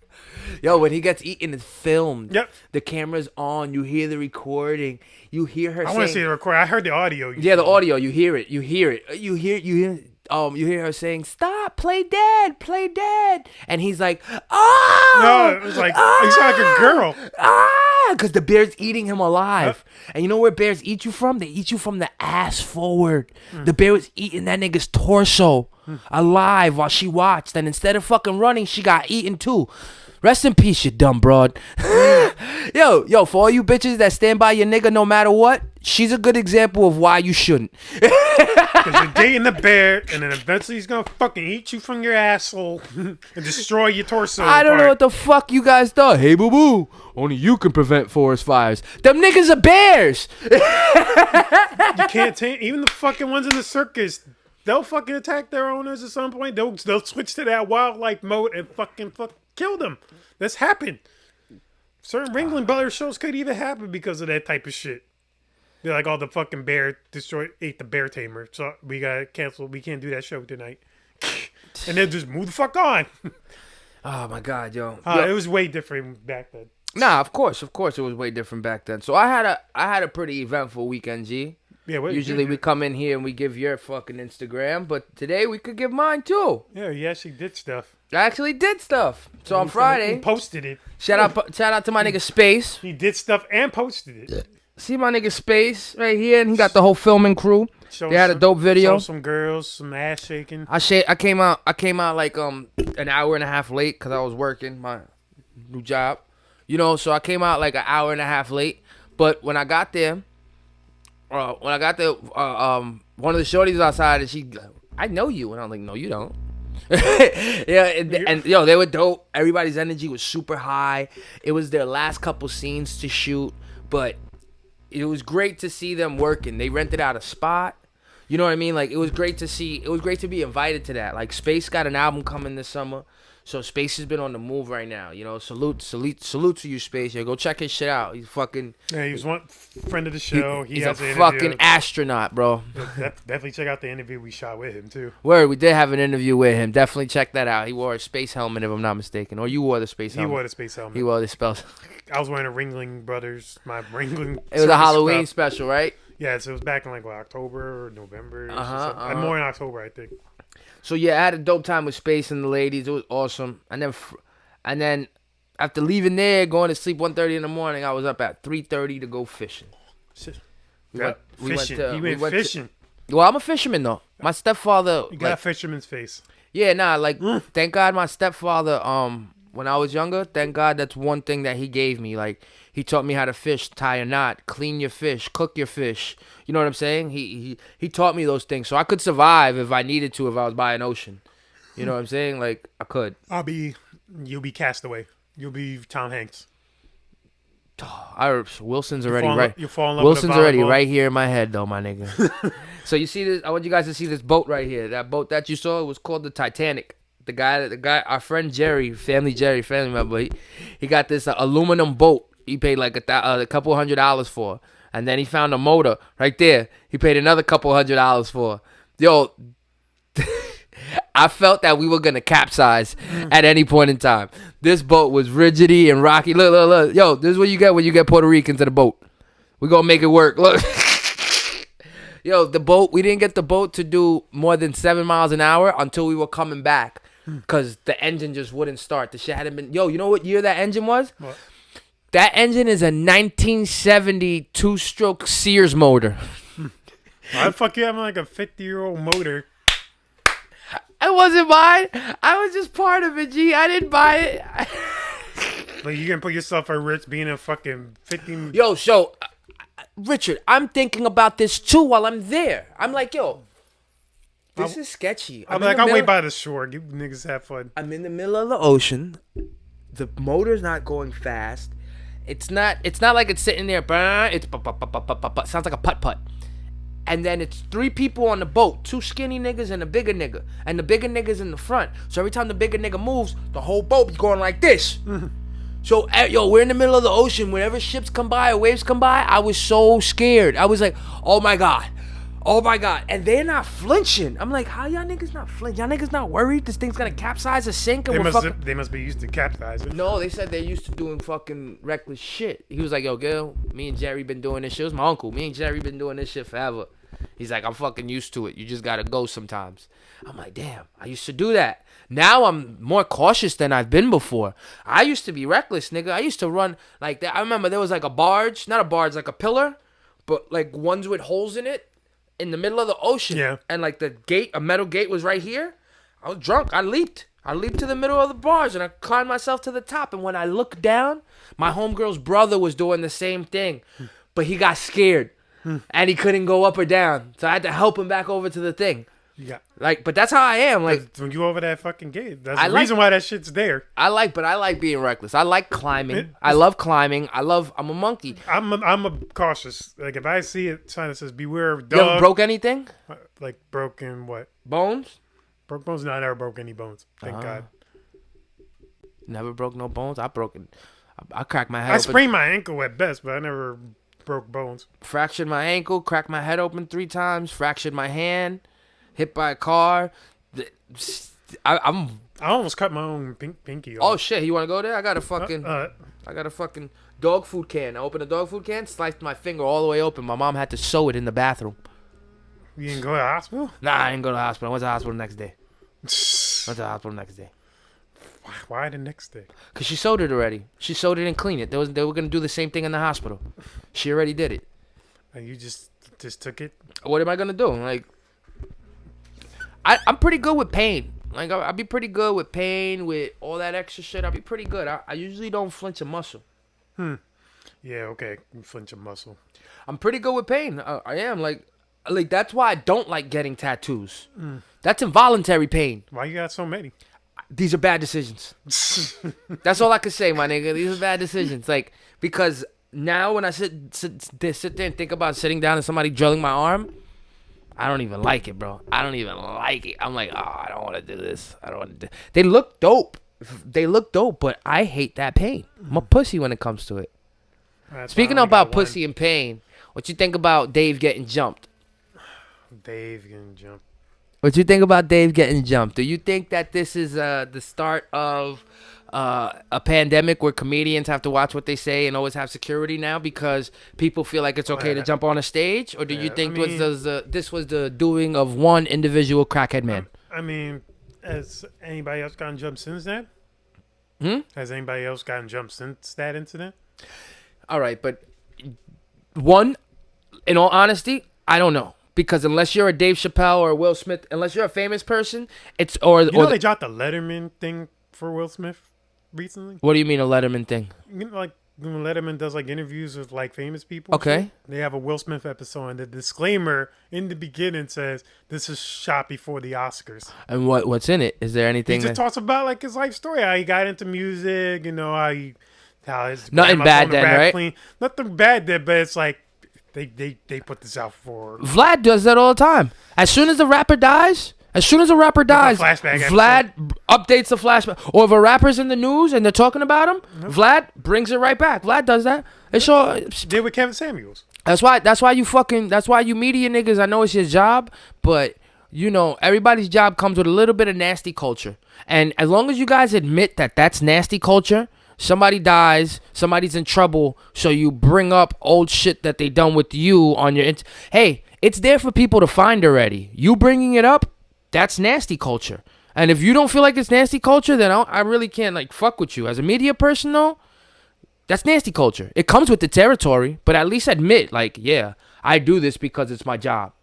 Yo, when he gets eaten, it's filmed. Yep. The camera's on. You hear the recording. You hear her I want to see the recording. I heard the audio. Yeah, the audio. You hear it. You hear her saying, stop, play dead. And he's like, oh. No, it was like, he's like a girl. Because the bear's eating him alive. And you know where bears eat you from? They eat you from the ass forward. The bear was eating that nigga's torso alive while she watched. And instead of fucking running, she got eaten too. Rest in peace, you dumb broad. Yo, for all you bitches that stand by your nigga no matter what, she's a good example of why you shouldn't. Because you're dating the bear, and then eventually he's going to fucking eat you from your asshole and destroy your torso. I don't know what the fuck you guys thought. Hey, boo-boo, only you can prevent forest fires. Them niggas are bears. You can't take, even the fucking ones in the circus, they'll fucking attack their owners at some point. They'll switch to that wildlife mode and fucking kill them. That's happened. Certain Ringling Brothers shows could even happen because of that type of shit. They're like, oh, the fucking bear ate the bear tamer, so we gotta cancel. We can't do that show tonight. And then just move the fuck on. Oh my god, yo. It was way different back then. Nah, of course it was way different back then. So I had a pretty eventful weekend, G. Yeah, usually we come in here and we give your fucking Instagram, but today we could give mine too. Yeah, you actually did stuff. I actually did stuff. So on Friday, he posted it. Shout out to my nigga Space. He did stuff and posted it. See my nigga Space right here, and he got the whole filming crew. They had a dope video. Some girls, some ass shaking. I came out like an hour and a half late because I was working my new job. You know, so I came out like an hour and a half late. But when I got there, one of the shorties outside, and she, I know you, and I'm like, no, you don't. Yeah, and yo, they were dope. Everybody's energy was super high. It was their last couple scenes to shoot, but it was great to see them working. They rented out a spot. You know what I mean? Like, it was great to see. It was great to be invited to that. Like, Space got an album coming this summer. So Space has been on the move right now. You know, salute to you, Space. Yeah, go check his shit out. He's fucking. Yeah, he was one friend of the show. He's a fucking astronaut, bro. Definitely check out the interview we shot with him too. Word, we did have an interview with him. Definitely check that out. He wore a space helmet, if I'm not mistaken, or you wore the space helmet. He wore the space helmet. He wore the space. I was wearing a Ringling Brothers, my Ringling. It was a Halloween special, right? Yeah, so it was back in like October or November. More in October, I think. So yeah, I had a dope time with Space and the ladies. It was awesome. And then after leaving there, going to sleep 1:30 in the morning, I was up at 3:30 to go fishing. We went fishing. Well, I'm a fisherman though. My stepfather, You got like, a fisherman's face. yeah, nah, like, thank God my stepfather, when I was younger, thank God that's one thing that he gave me. Like, he taught me how to fish, tie a knot, clean your fish, cook your fish. You know what I'm saying? He taught me those things, so I could survive if I needed to if I was by an ocean. You know what I'm saying? Like, I could. You'll be Castaway. You'll be Tom Hanks. Wilson's already right. You fall in love Wilson's with a already volleyball. right here in my head, though, my nigga. So you see this? I want you guys to see this boat right here. That boat that you saw, it was called the Titanic. The guy, our friend Jerry, family member, he got this aluminum boat. He paid like a couple $100 for, and then he found a motor right there. He paid another couple $100 for. Yo, I felt that we were gonna capsize at any point in time. This boat was rigidy and rocky. Look. Yo, this is what you get when you get Puerto Ricans in the boat. We gonna make it work. Look. Yo, the boat, we didn't get the boat to do more than 7 miles an hour until we were coming back. Because the engine just wouldn't start. The shit hadn't been... Yo, you know what year that engine was? What? That engine is a 1970 two-stroke Sears motor. Why the fuck you having like a 50-year-old motor? It wasn't mine. I was just part of it, G. I didn't buy it. Like, you can put yourself at risk being a fucking 50... Yo, so... Richard, I'm thinking about this too while I'm there. I'm like, yo, this is sketchy. I'm like, I'll wait by the shore. You niggas have fun. I'm in the middle of the ocean. The motor's not going fast. It's not like it's sitting there. It's sounds like a putt-putt. And then it's 3 people on the boat, 2 skinny niggas and a bigger nigga. And the bigger nigga's in the front. So every time the bigger nigga moves, the whole boat be going like this. So, yo, we're in the middle of the ocean. Whenever ships come by or waves come by, I was so scared. I was like, oh my God. And they're not flinching. I'm like, how y'all niggas not flinching? Y'all niggas not worried this thing's gonna capsize or sink? And They must be used to capsizing. No, they said they're used to doing fucking reckless shit. He was like, yo, Gil, me and Jerry been doing this shit. It was my uncle. Me and Jerry been doing this shit forever. He's like, I'm fucking used to it. You just gotta go sometimes. I'm like, damn, I used to do that. Now I'm more cautious than I've been before. I used to be reckless, nigga. I used to run like that. I remember there was like a barge, not a barge, like a pillar, but like ones with holes in it in the middle of the ocean. Yeah. And like the gate, a metal gate was right here. I was drunk. I leaped to the middle of the barge and I climbed myself to the top. And when I looked down, my homegirl's brother was doing the same thing, but he got scared and he couldn't go up or down. So I had to help him back over to the thing. Yeah. Like, but that's how I am. Like, when you over that fucking gate, that's the reason why that shit's there. I like being reckless. I like climbing. I love climbing. I'm a monkey. I'm a cautious. Like, if I see a sign that says "Beware of You ever dog," broke anything? like broken what? Bones? Broke bones? No, I never broke any bones. Thank God. Never broke no bones. I cracked my head I open. sprained my ankle at best, but I never broke bones. Fractured my ankle. Cracked my head open 3 times. Fractured my hand. Hit by a car. I almost cut my own pinky off. Oh shit! You want to go there? I got a fucking dog food can. I opened a dog food can, sliced my finger all the way open. My mom had to sew it in the bathroom. You didn't go to the hospital? Nah, I didn't go to the hospital. I went to the hospital the next day. Why the next day? Cause she sewed it already. She sewed it and cleaned it. They were gonna do the same thing in the hospital. She already did it. And you just took it? What am I gonna do? Like, I'm pretty good with pain. Like, I'll be pretty good with pain, with all that extra shit. I'll be pretty good. I usually don't flinch a muscle. Yeah, okay. You flinch a muscle. I'm pretty good with pain. I am. Like that's why I don't like getting tattoos. That's involuntary pain. Why you got so many? These are bad decisions. That's all I can say, my nigga. These are bad decisions. Like, because now when I sit there and think about sitting down and somebody drilling my arm, I don't even like it, bro. I don't even like it. I'm like, oh, I don't want to do this. I don't want to do. They look dope. But I hate that pain. I'm a pussy when it comes to it. Speaking about pussy and pain, what you think about Dave getting jumped? Dave getting jumped. What you think about Dave getting jumped? Do you think that this is the start of a pandemic where comedians have to watch what they say and always have security now because people feel like it's okay to jump on a stage? Or do you think this was the doing of one individual crackhead man? I mean, has anybody else gotten jumped since that? Has anybody else gotten jumped since that incident? All right, but one, in all honesty, I don't know. Because unless you're a Dave Chappelle or a Will Smith, unless you're a famous person, it's or they dropped the Letterman thing for Will Smith recently. What do you mean a Letterman thing? You know, like when Letterman does like interviews with like famous people. Okay. They have a Will Smith episode, and the disclaimer in the beginning says this is shot before the Oscars. And what's in it? Is there anything? He just talks about like his life story, how he got into music, how his nothing bad then, right? Clean. Nothing bad there, but it's like they put this out for. Vlad does that all the time. As soon as a rapper dies, Vlad updates the flashback. Or if a rapper's in the news and they're talking about him, Vlad brings it right back. Vlad does that. It's all did with Kevin Samuels. That's why you media niggas, I know it's your job, but everybody's job comes with a little bit of nasty culture. And as long as you guys admit that that's nasty culture, somebody dies, somebody's in trouble, so you bring up old shit that they done with you on your hey, it's there for people to find already. You bringing it up, that's nasty culture. And if you don't feel like it's nasty culture, then I really can't like fuck with you. As a media person though, that's nasty culture. It comes with the territory, but at least admit like, yeah, I do this because it's my job.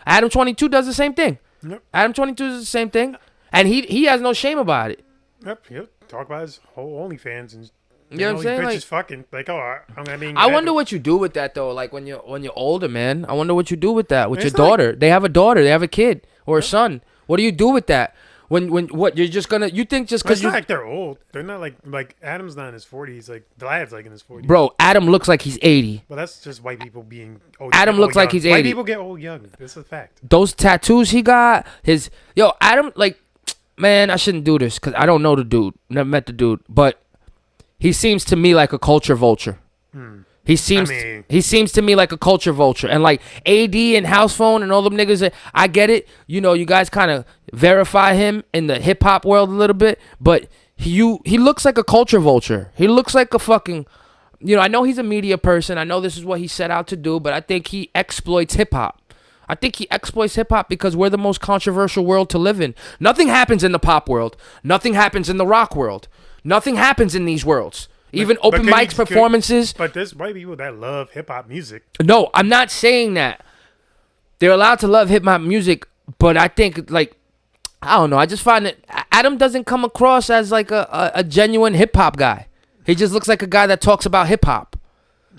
Adam 22 does the same thing. Yep. Adam 22 does the same thing. And he has no shame about it. Yep. Talk about his whole OnlyFans and you know what I'm saying? Bitches like, fucking like, I wonder what you do with that though. Like when you're older, man. I wonder what you do with that with your It's daughter. They have a daughter. They have a kid or a son. What do you do with that? When what you're just gonna you think just because it's not like they're old. They're not like Adam's not in his 40s. Like Vlad's like in his 40s. Bro, Adam looks like he's 80. Well, that's just white people being old. Adam looks like he's 80. White people get old young. That's a fact. Those tattoos he got, Adam, like, man, I shouldn't do this because I don't know the dude. Never met the dude, but he seems to me like a culture vulture. He seems to me like a culture vulture. And like AD and House Phone and all them niggas, I get it. You guys kind of verify him in the hip hop world a little bit, but he looks like a culture vulture. He looks like a fucking, I know he's a media person. I know this is what he set out to do, but I think he exploits hip hop. I think he exploits hip hop because we're the most controversial world to live in. Nothing happens in the pop world. Nothing happens in the rock world. Nothing happens in these worlds. Even open mics, performances. But there's white people that love hip hop music. No, I'm not saying that. They're allowed to love hip hop music, but I think like, I don't know. I just find that Adam doesn't come across as like a genuine hip hop guy. He just looks like a guy that talks about hip hop.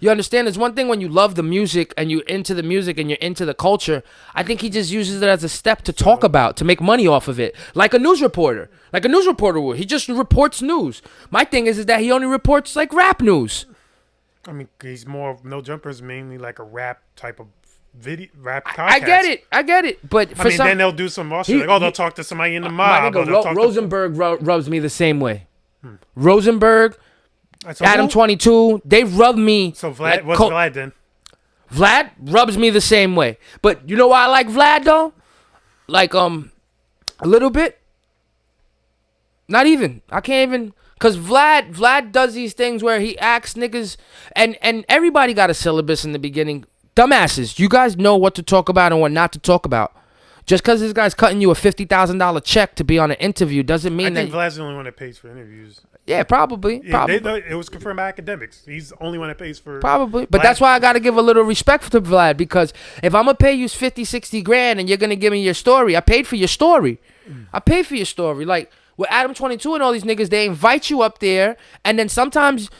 You understand? There's one thing when you love the music and you're into the music and you're into the culture. I think he just uses it as a step to talk about, to make money off of it. Like a news reporter. Like a news reporter would. He just reports news. My thing is that he only reports like rap news. I mean, he's more No Jumpers, mainly like a rap type of rap podcast. I get it. But for then they'll do some more shit. Like, they'll talk to somebody in the mob. Rosenberg rubs me the same way. Rosenberg, Adam 22, they rub me. So Vlad, what's Vlad then? Vlad rubs me the same way. But you know why I like Vlad though? Like a little bit. Not even. I can't even. Cause Vlad does these things where he asks niggas, and everybody got a syllabus in the beginning. Dumbasses, you guys know what to talk about and what not to talk about. Just because this guy's cutting you a $50,000 check to be on an interview doesn't mean I think Vlad's the only one that pays for interviews. Yeah, probably. Yeah, it was confirmed by academics. He's the only one that pays for. Probably. But that's why I got to give a little respect to Vlad, because if I'm going to pay you 50, 60 grand and you're going to give me your story, I paid for your story. I paid for your story. Like with Adam 22 and all these niggas, they invite you up there, and then sometimes,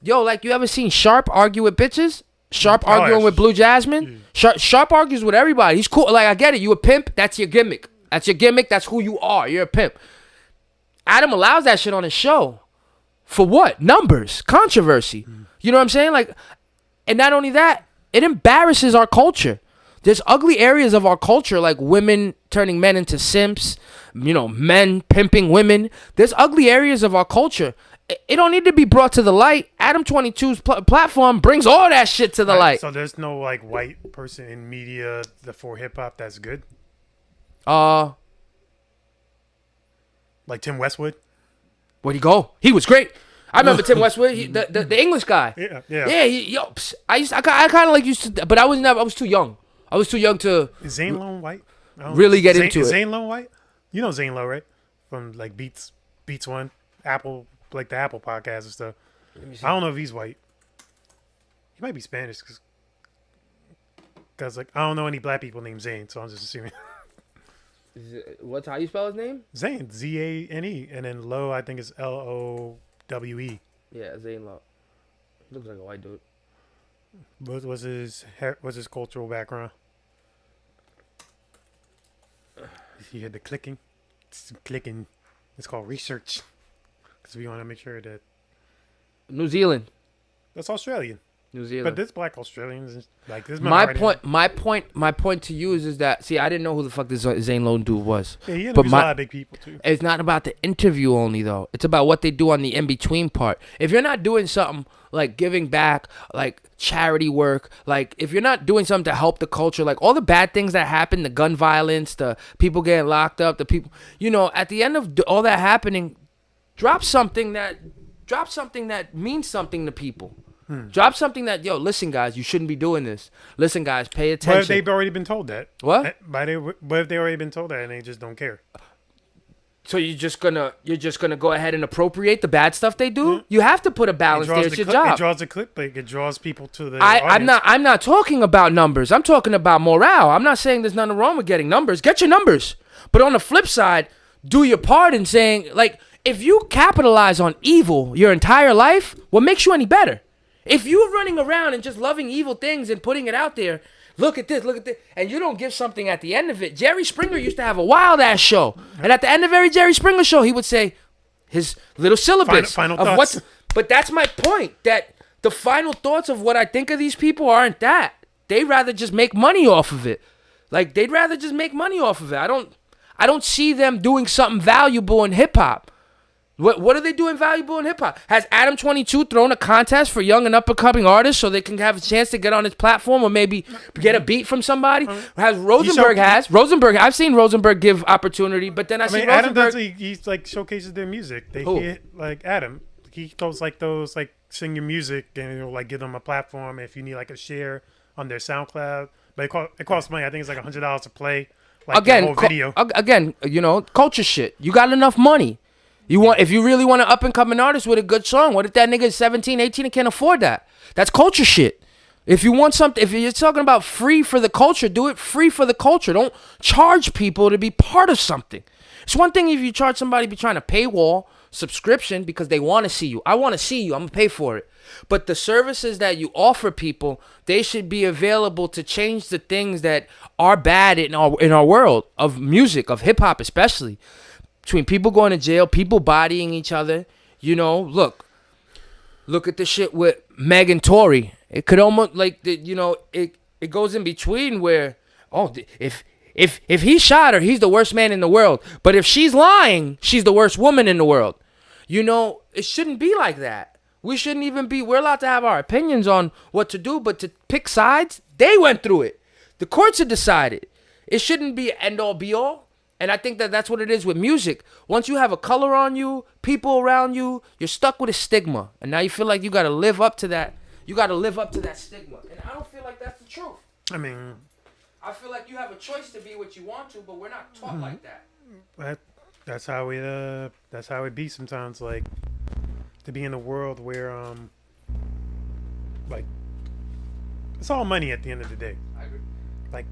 like you ever seen Sharp argue with bitches? Sharp arguing with Blue Jasmine? Sharp argues with everybody. He's cool. Like, I get it. You a pimp? That's your gimmick. That's who you are. You're a pimp. Adam allows that shit on his show. For what? Numbers. Controversy. You know what I'm saying? Like, and not only that, it embarrasses our culture. There's ugly areas of our culture, like women turning men into simps, men pimping women. There's ugly areas of our culture. It don't need to be brought to the light. Adam 22's platform brings all that shit to the light. So there's no like white person in media for hip hop that's good? Like Tim Westwood? Where'd he go? He was great. I remember Tim Westwood, the English guy. Yeah. I kind of like used to, but I was too young. I was too young to. Is Zane Lowe white? Really get into it. Is Zane Lowe white? You know Zane Lowe, right? From like Beats One, Apple, like the Apple podcast and stuff. I don't know if he's white. He might be Spanish. Because like I don't know any black people named Zane, so I'm just assuming What's how you spell his name? Zane, Zane, and then Lowe I think is Lowe. Yeah, Zane Lowe. Looks like a white dude. What was his cultural background? You hear the clicking? It's clicking. It's called research because we want to make sure that New Zealand. that's Australian. New Zealand. But this black Australians like this. My point to you is that see, I didn't know who the fuck this Zane Lowe dude was. Yeah, he interviews a lot of big people too. It's not about the interview only though. It's about what they do on the in between part. If you're not doing something like giving back, like charity work, like if you're not doing something to help the culture, like all the bad things that happen, the gun violence, the people getting locked up, the people, at the end of all that happening, drop something that means something to people. Drop something that, listen, guys, you shouldn't be doing this. Listen, guys, pay attention. What if they've already been told that? What? What if they already been told that and they just don't care? So you're just gonna go ahead and appropriate the bad stuff they do? You have to put a balance there. It's your job. It draws a clip, like it draws people to the audience. I'm not talking about numbers. I'm talking about morale. I'm not saying there's nothing wrong with getting numbers. Get your numbers. But on the flip side, do your part in saying, like, if you capitalize on evil your entire life, what makes you any better? If you're running around and just loving evil things and putting it out there, look at this, and you don't give something at the end of it. Jerry Springer used to have a wild-ass show. And at the end of every Jerry Springer show, he would say his little syllabus final of thoughts. But that's my point, that the final thoughts of what I think of these people aren't that. They'd rather just make money off of it. Like, they'd rather just make money off of it. I don't see them doing something valuable in hip-hop. What are they doing valuable in hip-hop? Has Adam 22 thrown a contest for young and up-and-coming artists so they can have a chance to get on his platform or maybe get a beat from somebody? Has Rosenberg I've seen Rosenberg give opportunity, but then I see Adam Rosenberg... he's like showcases their music. Who? Like Adam. He those like sing your music and he'll like give them a platform if you need like a share on their SoundCloud. But it costs money. I think it's like $100 to play like the whole video. Again, culture shit. You got enough money. If you really want an up-and-coming artist with a good song, what if that nigga is 17, 18 and can't afford that? That's culture shit. If you want something, if you're talking about free for the culture, do it free for the culture. Don't charge people to be part of something. It's one thing if you charge somebody be trying to paywall subscription because they want to see you. I want to see you. I'm going to pay for it. But the services that you offer people, they should be available to change the things that are bad in our world of music, of hip-hop especially. Between people going to jail, people bodying each other, look at the shit with Meg and Tory. It could almost it goes in between where if he shot her, he's the worst man in the world. But if she's lying, she's the worst woman in the world. It shouldn't be like that. We shouldn't even be. We're allowed to have our opinions on what to do, but to pick sides, they went through it. The courts have decided. It shouldn't be end all be all. And I think that's what it is with music. Once you have a color on you, people around you, you're stuck with a stigma. And now you feel like you got to live up to that. You got to live up to that stigma. And I don't feel like that's the truth. I mean... I feel like you have a choice to be what you want to, but we're not taught like that. That's how it be sometimes, like, to be in a world where, like, it's all money at the end of the day. I agree. Like,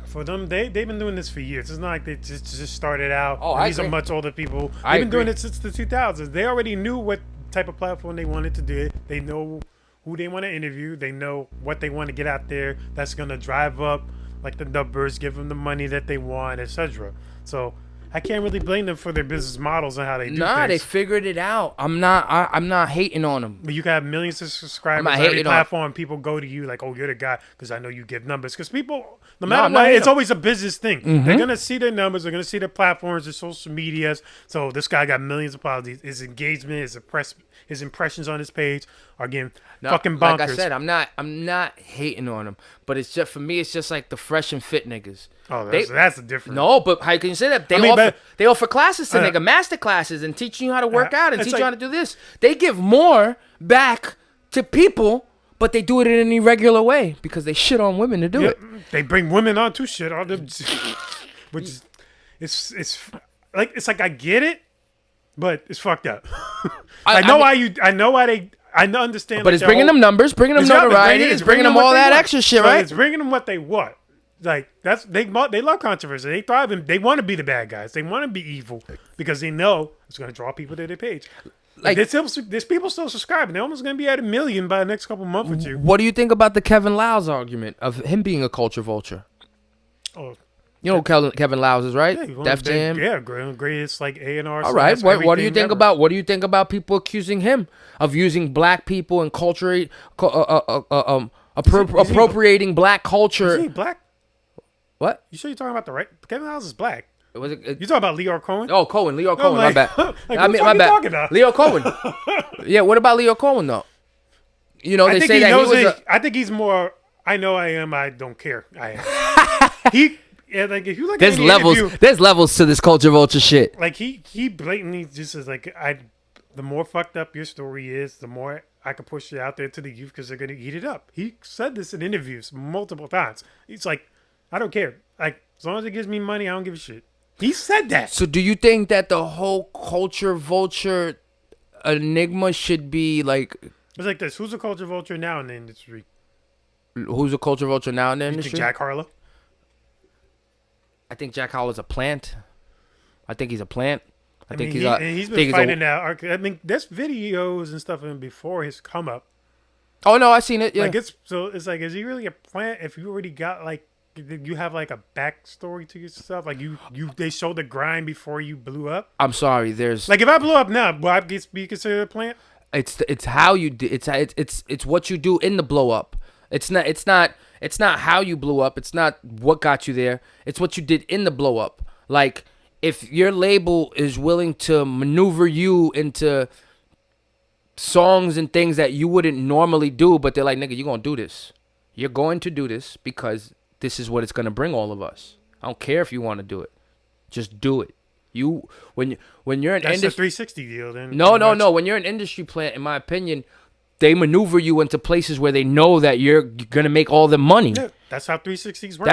for them, they've been doing this for years. It's not like they just started out. These are much older people. They've been doing it since the 2000s. They already knew what type of platform they wanted to do. They know who they want to interview. They know what they want to get out there that's going to drive up like the numbers, give them the money that they want, etc. So I can't really blame them for their business models and how they do things. Nah, they figured it out. I'm not hating on them. But you can have millions of subscribers on every platform. People go to you like, oh, you're the guy because I know you give numbers. Because people, no matter what, it's always a business thing. Mm-hmm. They're going to see their numbers. They're going to see their platforms, their social medias. So this guy got millions of followers. His engagement, his impressions on his page are getting fucking bonkers. Like I said, I'm not hating on them. But it's just, for me, it's just like the fresh and fit niggas. Oh, that's a different. No, but how can you say that? They offer classes to nigga, master classes, and teaching you how to work out and teach you how to do this. They give more back to people, but they do it in an irregular way because they shit on women to do it. They bring women on to shit on them, which is it's like I get it, but it's fucked up. I know why I understand. But it's bringing them numbers, bringing them notoriety, it's bringing them all that extra shit, right? It's bringing them what they want. Like they love controversy. They thrive and they want to be the bad guys. They want to be evil because they know it's going to draw people to their page. Like there's people still subscribing. They're almost going to be at 1 million by the next couple months or two. What do you think about the Kevin Liles argument of him being a culture vulture? Oh, you know who Kevin Liles is, right? Yeah, Def Jam. Yeah, greatest like A&R. All right. What do you think about people accusing him of using black people and appropriating black culture? Is he black? What? You sure you're talking about the right? Kevin Liles is black. Was it? You talking about Leo Cohen? Oh, Cohen. Leo Cohen. Like, my bad. Like, I mean, my bad. Talking about? Leo Cohen. Yeah. What about Leo Cohen though? You know, they say that he was. I think he's more. I know I am. I don't care. I am. Like if you look there's at levels. interview, There's levels to this culture vulture shit. Like he blatantly just is like the more fucked up your story is, the more I can push it out there to the youth because they're gonna eat it up. He said this in interviews multiple times. He's like, I don't care. Like as long as it gives me money, I don't give a shit. He said that. So do you think that the whole culture vulture enigma should be like? It's like this. Who's a culture vulture now in the industry? Who's a culture vulture now in the industry? Jack Harlow. I think Jack Harlow's a plant. I think he's a plant. I mean, he's been fighting that. I mean, there's videos and stuff of him before his come up. Oh no, I seen it. Yeah. Like it's like, is he really a plant? If you already got like, you have like a backstory to yourself. Like they showed the grind before you blew up. I'm sorry. There's like if I blew up now, will I be considered a plant? It's how you do. It's what you do in the blow up. It's not how you blew up. It's not what got you there. It's what you did in the blow up. Like, if your label is willing to maneuver you into songs and things that you wouldn't normally do, but they're like, nigga, you're going to do this. You're going to do this because this is what it's going to bring all of us. I don't care if you want to do it. Just do it. When you're an That's a 360 deal then. No. When you're an industry plant, in my opinion, they maneuver you into places where they know that you're gonna make all the money. Yeah, that's how 360s work.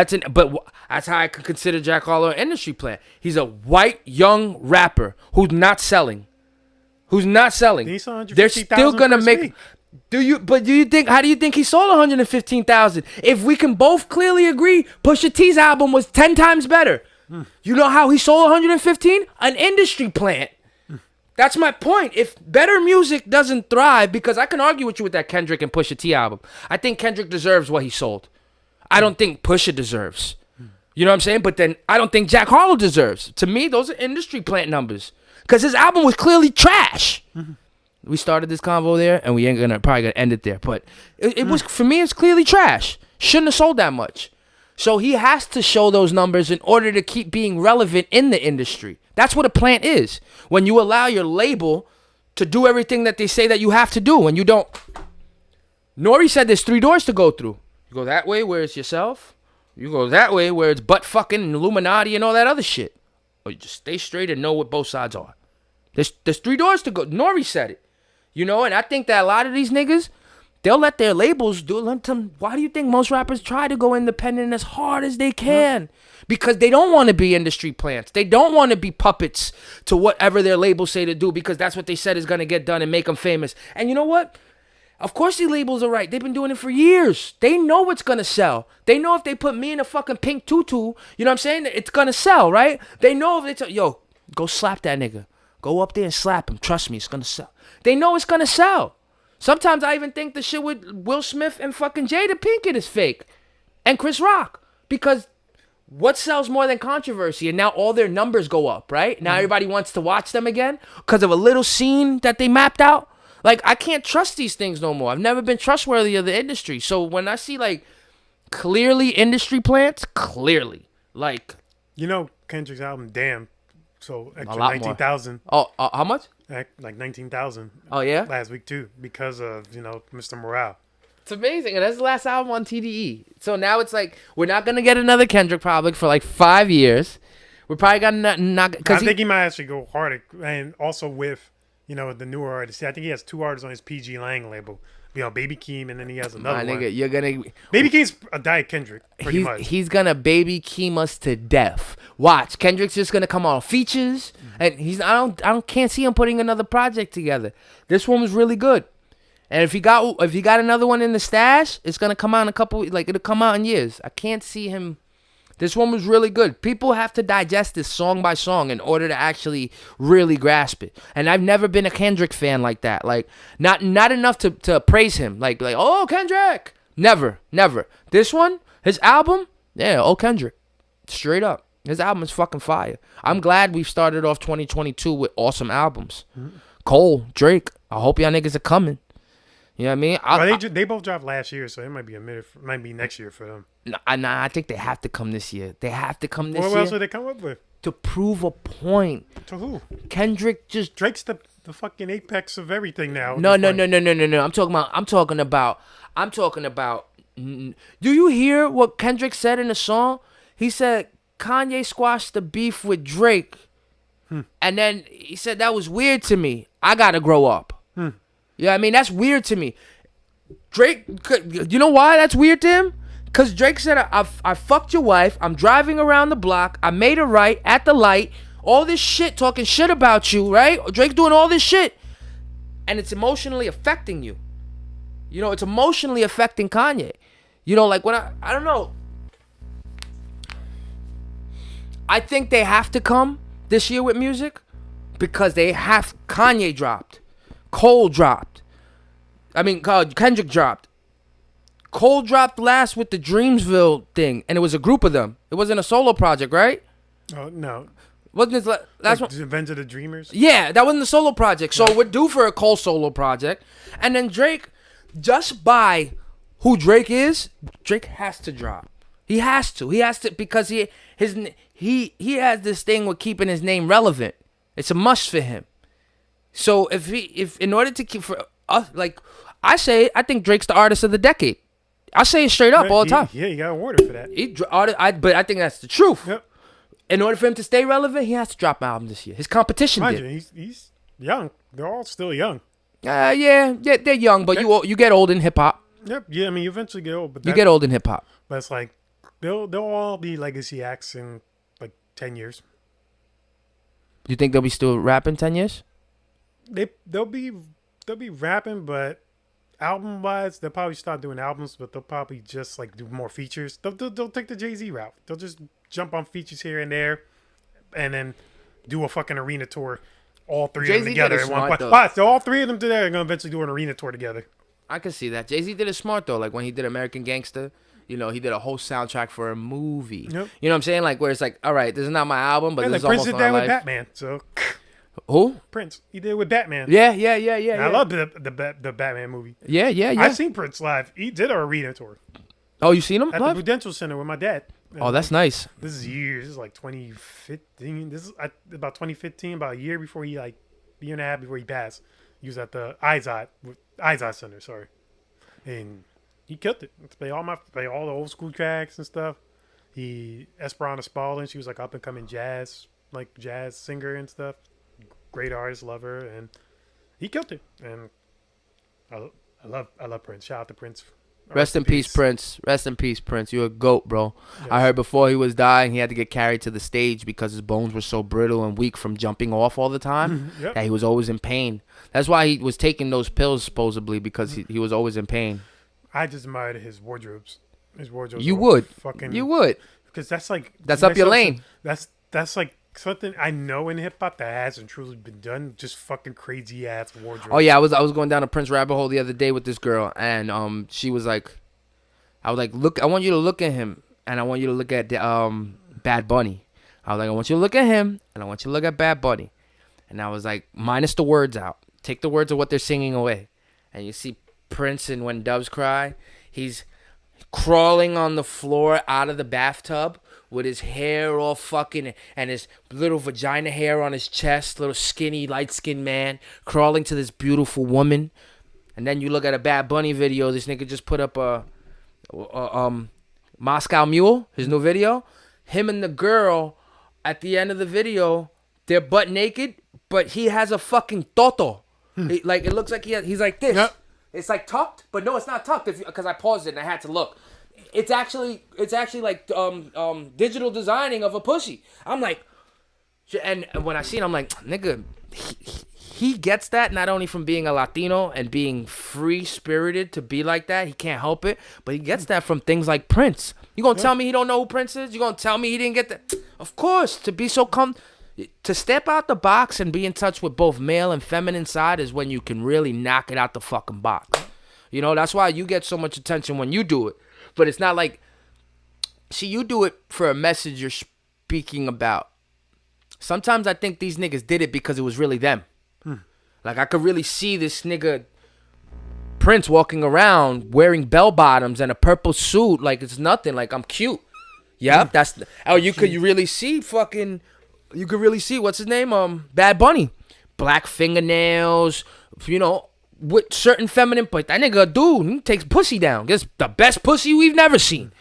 That's how I could consider Jack Harlow an industry plant. He's a white young rapper who's not selling. They're still gonna make. Do you think? How do you think he sold 115,000? If we can both clearly agree, Pusha T's album was 10 times better. You know how he sold 115? An industry plant. That's my point. If better music doesn't thrive, because I can argue with you with that Kendrick and Pusha T album. I think Kendrick deserves what he sold. I don't think Pusha deserves. You know what I'm saying? But then I don't think Jack Harlow deserves. To me, those are industry plant numbers. Because his album was clearly trash. We started this convo there, and we ain't probably gonna end it there. But it was, for me, it's clearly trash. Shouldn't have sold that much. So he has to show those numbers in order to keep being relevant in the industry. That's what a plant is. When you allow your label to do everything that they say that you have to do, and you don't. Nori said there's 3 doors to go through. You go that way where it's yourself. You go that way where it's butt fucking and Illuminati and all that other shit. Or you just stay straight and know what both sides are. There's 3 doors to go. Nori said it. You know, and I think that a lot of these niggas, they'll let their labels do it. Why do you think most rappers try to go independent as hard as they can? Because they don't want to be industry plants. They don't want to be puppets to whatever their labels say to do, because that's what they said is going to get done and make them famous. And you know what? Of course these labels are right. They've been doing it for years. They know what's going to sell. They know if they put me in a fucking pink tutu, you know what I'm saying? It's going to sell, right? They know if they tell, yo, go slap that nigga. Go up there and slap him. Trust me, it's going to sell. They know it's going to sell. Sometimes I even think the shit with Will Smith and fucking Jada Pinkett is fake. And Chris Rock. Because what sells more than controversy? And now all their numbers go up, right? Now everybody wants to watch them again because of a little scene that they mapped out. Like, I can't trust these things no more. I've never been trustworthy of the industry. So when I see, like, clearly industry plants, clearly. Like, you know, Kendrick's album, Damn. So extra 19,000. Oh, how much? Like 19,000. Oh, yeah? Last week, too, because of, you know, Mr. Morale. It's amazing. And that's the last album on TDE. So now it's like, we're not going to get another Kendrick probably for like 5 years. We're probably going to not. I think he might actually go harder. And also with, you know, the newer artists. See, I think he has 2 artists on his PG Lang label. You know, Baby Keem, and then he has another one. Nigga, you're gonna. Baby Keem's a Diet Kendrick, pretty much. He's gonna Baby Keem us to death. Watch, Kendrick's just gonna come on features, and can't see him putting another project together. This one was really good, And if he got another one in the stash, it's gonna come out in a couple. Like it'll come out in years. I can't see him. This one was really good. People have to digest this song by song in order to actually really grasp it. And I've never been a Kendrick fan like that. Like not enough to praise him. Like oh Kendrick. Never. This one, his album, yeah, oh Kendrick. Straight up. His album is fucking fire. I'm glad we've started off 2022 with awesome albums. Cole, Drake, I hope y'all niggas are coming. You know what I mean? They both dropped last year, so it might be next year for them. Nah, I think they have to come this year. They have to come this year. What else would they come up with? To prove a point. To who? Kendrick just... Drake's the fucking apex of everything now. No. I'm talking about... Do you hear what Kendrick said in the song? He said Kanye squashed the beef with Drake. And then he said that was weird to me. I gotta grow up. You know what I mean? That's weird to me. Drake, you know why that's weird to him? Because Drake said, I fucked your wife. I'm driving around the block. I made a right at the light. All this shit, talking shit about you, right? Drake's doing all this shit. And it's emotionally affecting you. You know, it's emotionally affecting Kanye. You know, like when I don't know. I think they have to come this year with music because Kanye dropped. Cole dropped. Kendrick dropped. Cole dropped last with the Dreamsville thing, and it was a group of them. It wasn't a solo project, right? Oh, no. Wasn't his last one? Revenge of the Dreamers? Yeah, that wasn't a solo project. So we're due for a Cole solo project. And then Drake, just by who Drake is, Drake has to drop. He has to because he has this thing with keeping his name relevant. It's a must for him. So if in order to keep for us, like I think Drake's the artist of the decade. I say it straight up all the time. Yeah, you got awarded for that. But I think that's the truth. Yep. In order for him to stay relevant, he has to drop an album this year. His competition did. He's young. They're all still young. Yeah, they're young, but you get old in hip hop. Yep. Yeah, I mean, you eventually get old, but you get old in hip hop. But it's like they'll all be legacy acts in like 10 years. You think they'll be still rapping 10 years? They'll be rapping, but album wise, they'll probably start doing albums, but they'll probably just like do more features. They'll take the Jay-Z route. They'll just jump on features here and there, and then do a fucking arena tour. All three of them together at one point. So all three of them together are gonna eventually do an arena tour together. I can see that. Jay-Z did it smart though. Like when he did American Gangster, you know, he did a whole soundtrack for a movie. Yep. You know what I'm saying? Like where it's like, all right, this is not my album, but this is almost my life. Prince did that with Batman. So who? Prince. He did it with Batman. Yeah. I love the Batman movie. Yeah. I've seen Prince live. He did an arena tour. Oh, you seen him at live? the Prudential Center with my dad. Oh, that's nice. This is years. This is like 2015. This is about 2015, about a year before he year and a half before he passed. He was at the Izod Center. Sorry, and he killed it. Play all the old school tracks and stuff. Esperanza Spalding. She was like up and coming jazz singer and stuff. Great artist, love her, and he killed it. And I love Prince. Shout out to Prince. Rest in peace, Prince. Rest in peace, Prince. You're a GOAT, bro. Yes. I heard before he was dying, he had to get carried to the stage because his bones were so brittle and weak from jumping off all the time that he was always in pain. That's why he was taking those pills, supposedly, because he was always in pain. I just admired his wardrobes. You would. Because that's like... That's up your lane. That's like something I know in hip hop that hasn't truly been done. Just fucking crazy ass wardrobe. Oh yeah, I was going down a Prince rabbit hole the other day with this girl, and she was like, I was like, look, I want you to look at him, and I want you to look at Bad Bunny. I was like, I want you to look at him, and I want you to look at Bad Bunny, and I was like, minus the words out, take the words of what they're singing away, and you see Prince in When Doves Cry, he's crawling on the floor out of the bathtub with his hair all fucking and his little vagina hair on his chest, little skinny, light-skinned man crawling to this beautiful woman. And then you look at a Bad Bunny video, this nigga just put up a Moscow Mule, his new video. Him and the girl, at the end of the video, they're butt naked, but he has a fucking toto. It looks like he's like this. Yep. It's like tucked, but no, it's not tucked because I paused it and I had to look. It's actually like digital designing of a pussy. I'm like, and when I see it, I'm like, nigga, he gets that not only from being a Latino and being free spirited to be like that. He can't help it, but he gets that from things like Prince. You gonna tell me he don't know who Prince is? You gonna tell me he didn't get that? Of course, to be so to step out the box and be in touch with both male and feminine side is when you can really knock it out the fucking box. You know, that's why you get so much attention when you do it. But it's not like, see, you do it for a message you're speaking about. Sometimes I think these niggas did it because it was really them. Like, I could really see this nigga Prince walking around wearing bell bottoms and a purple suit like it's nothing. Like, I'm cute. Yep, that's... Oh, you could really see fucking... You could really see, what's his name? Bad Bunny. Black fingernails, you know, with certain feminine... But that nigga, dude, he takes pussy down. Gets the best pussy we've never seen.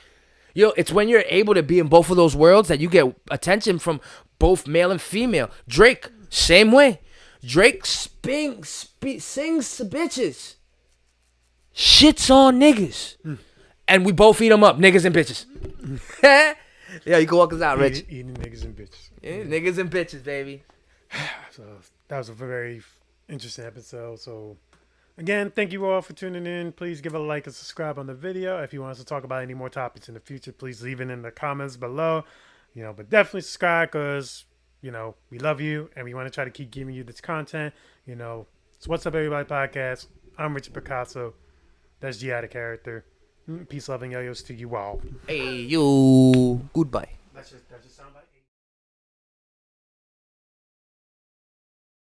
Yo, it's when you're able to be in both of those worlds that you get attention from both male and female. Drake, same way. Drake sings to bitches. Shits on niggas. And we both eat them up, niggas and bitches. Yeah, you can walk us out, Rich. Eating niggas and bitches. Yeah, niggas and bitches, baby. So that was a very interesting episode. So again, thank you all for tuning in. Please give a like and subscribe on the video. If you want us to talk about any more topics in the future, please leave it in the comments below. You know, but definitely subscribe because, you know, we love you and we want to try to keep giving you this content. You know, it's What's Up Everybody Podcast. I'm Richard Picasso. That's G out of character. Peace, love, and yo-yos to you all. Hey, you. Goodbye.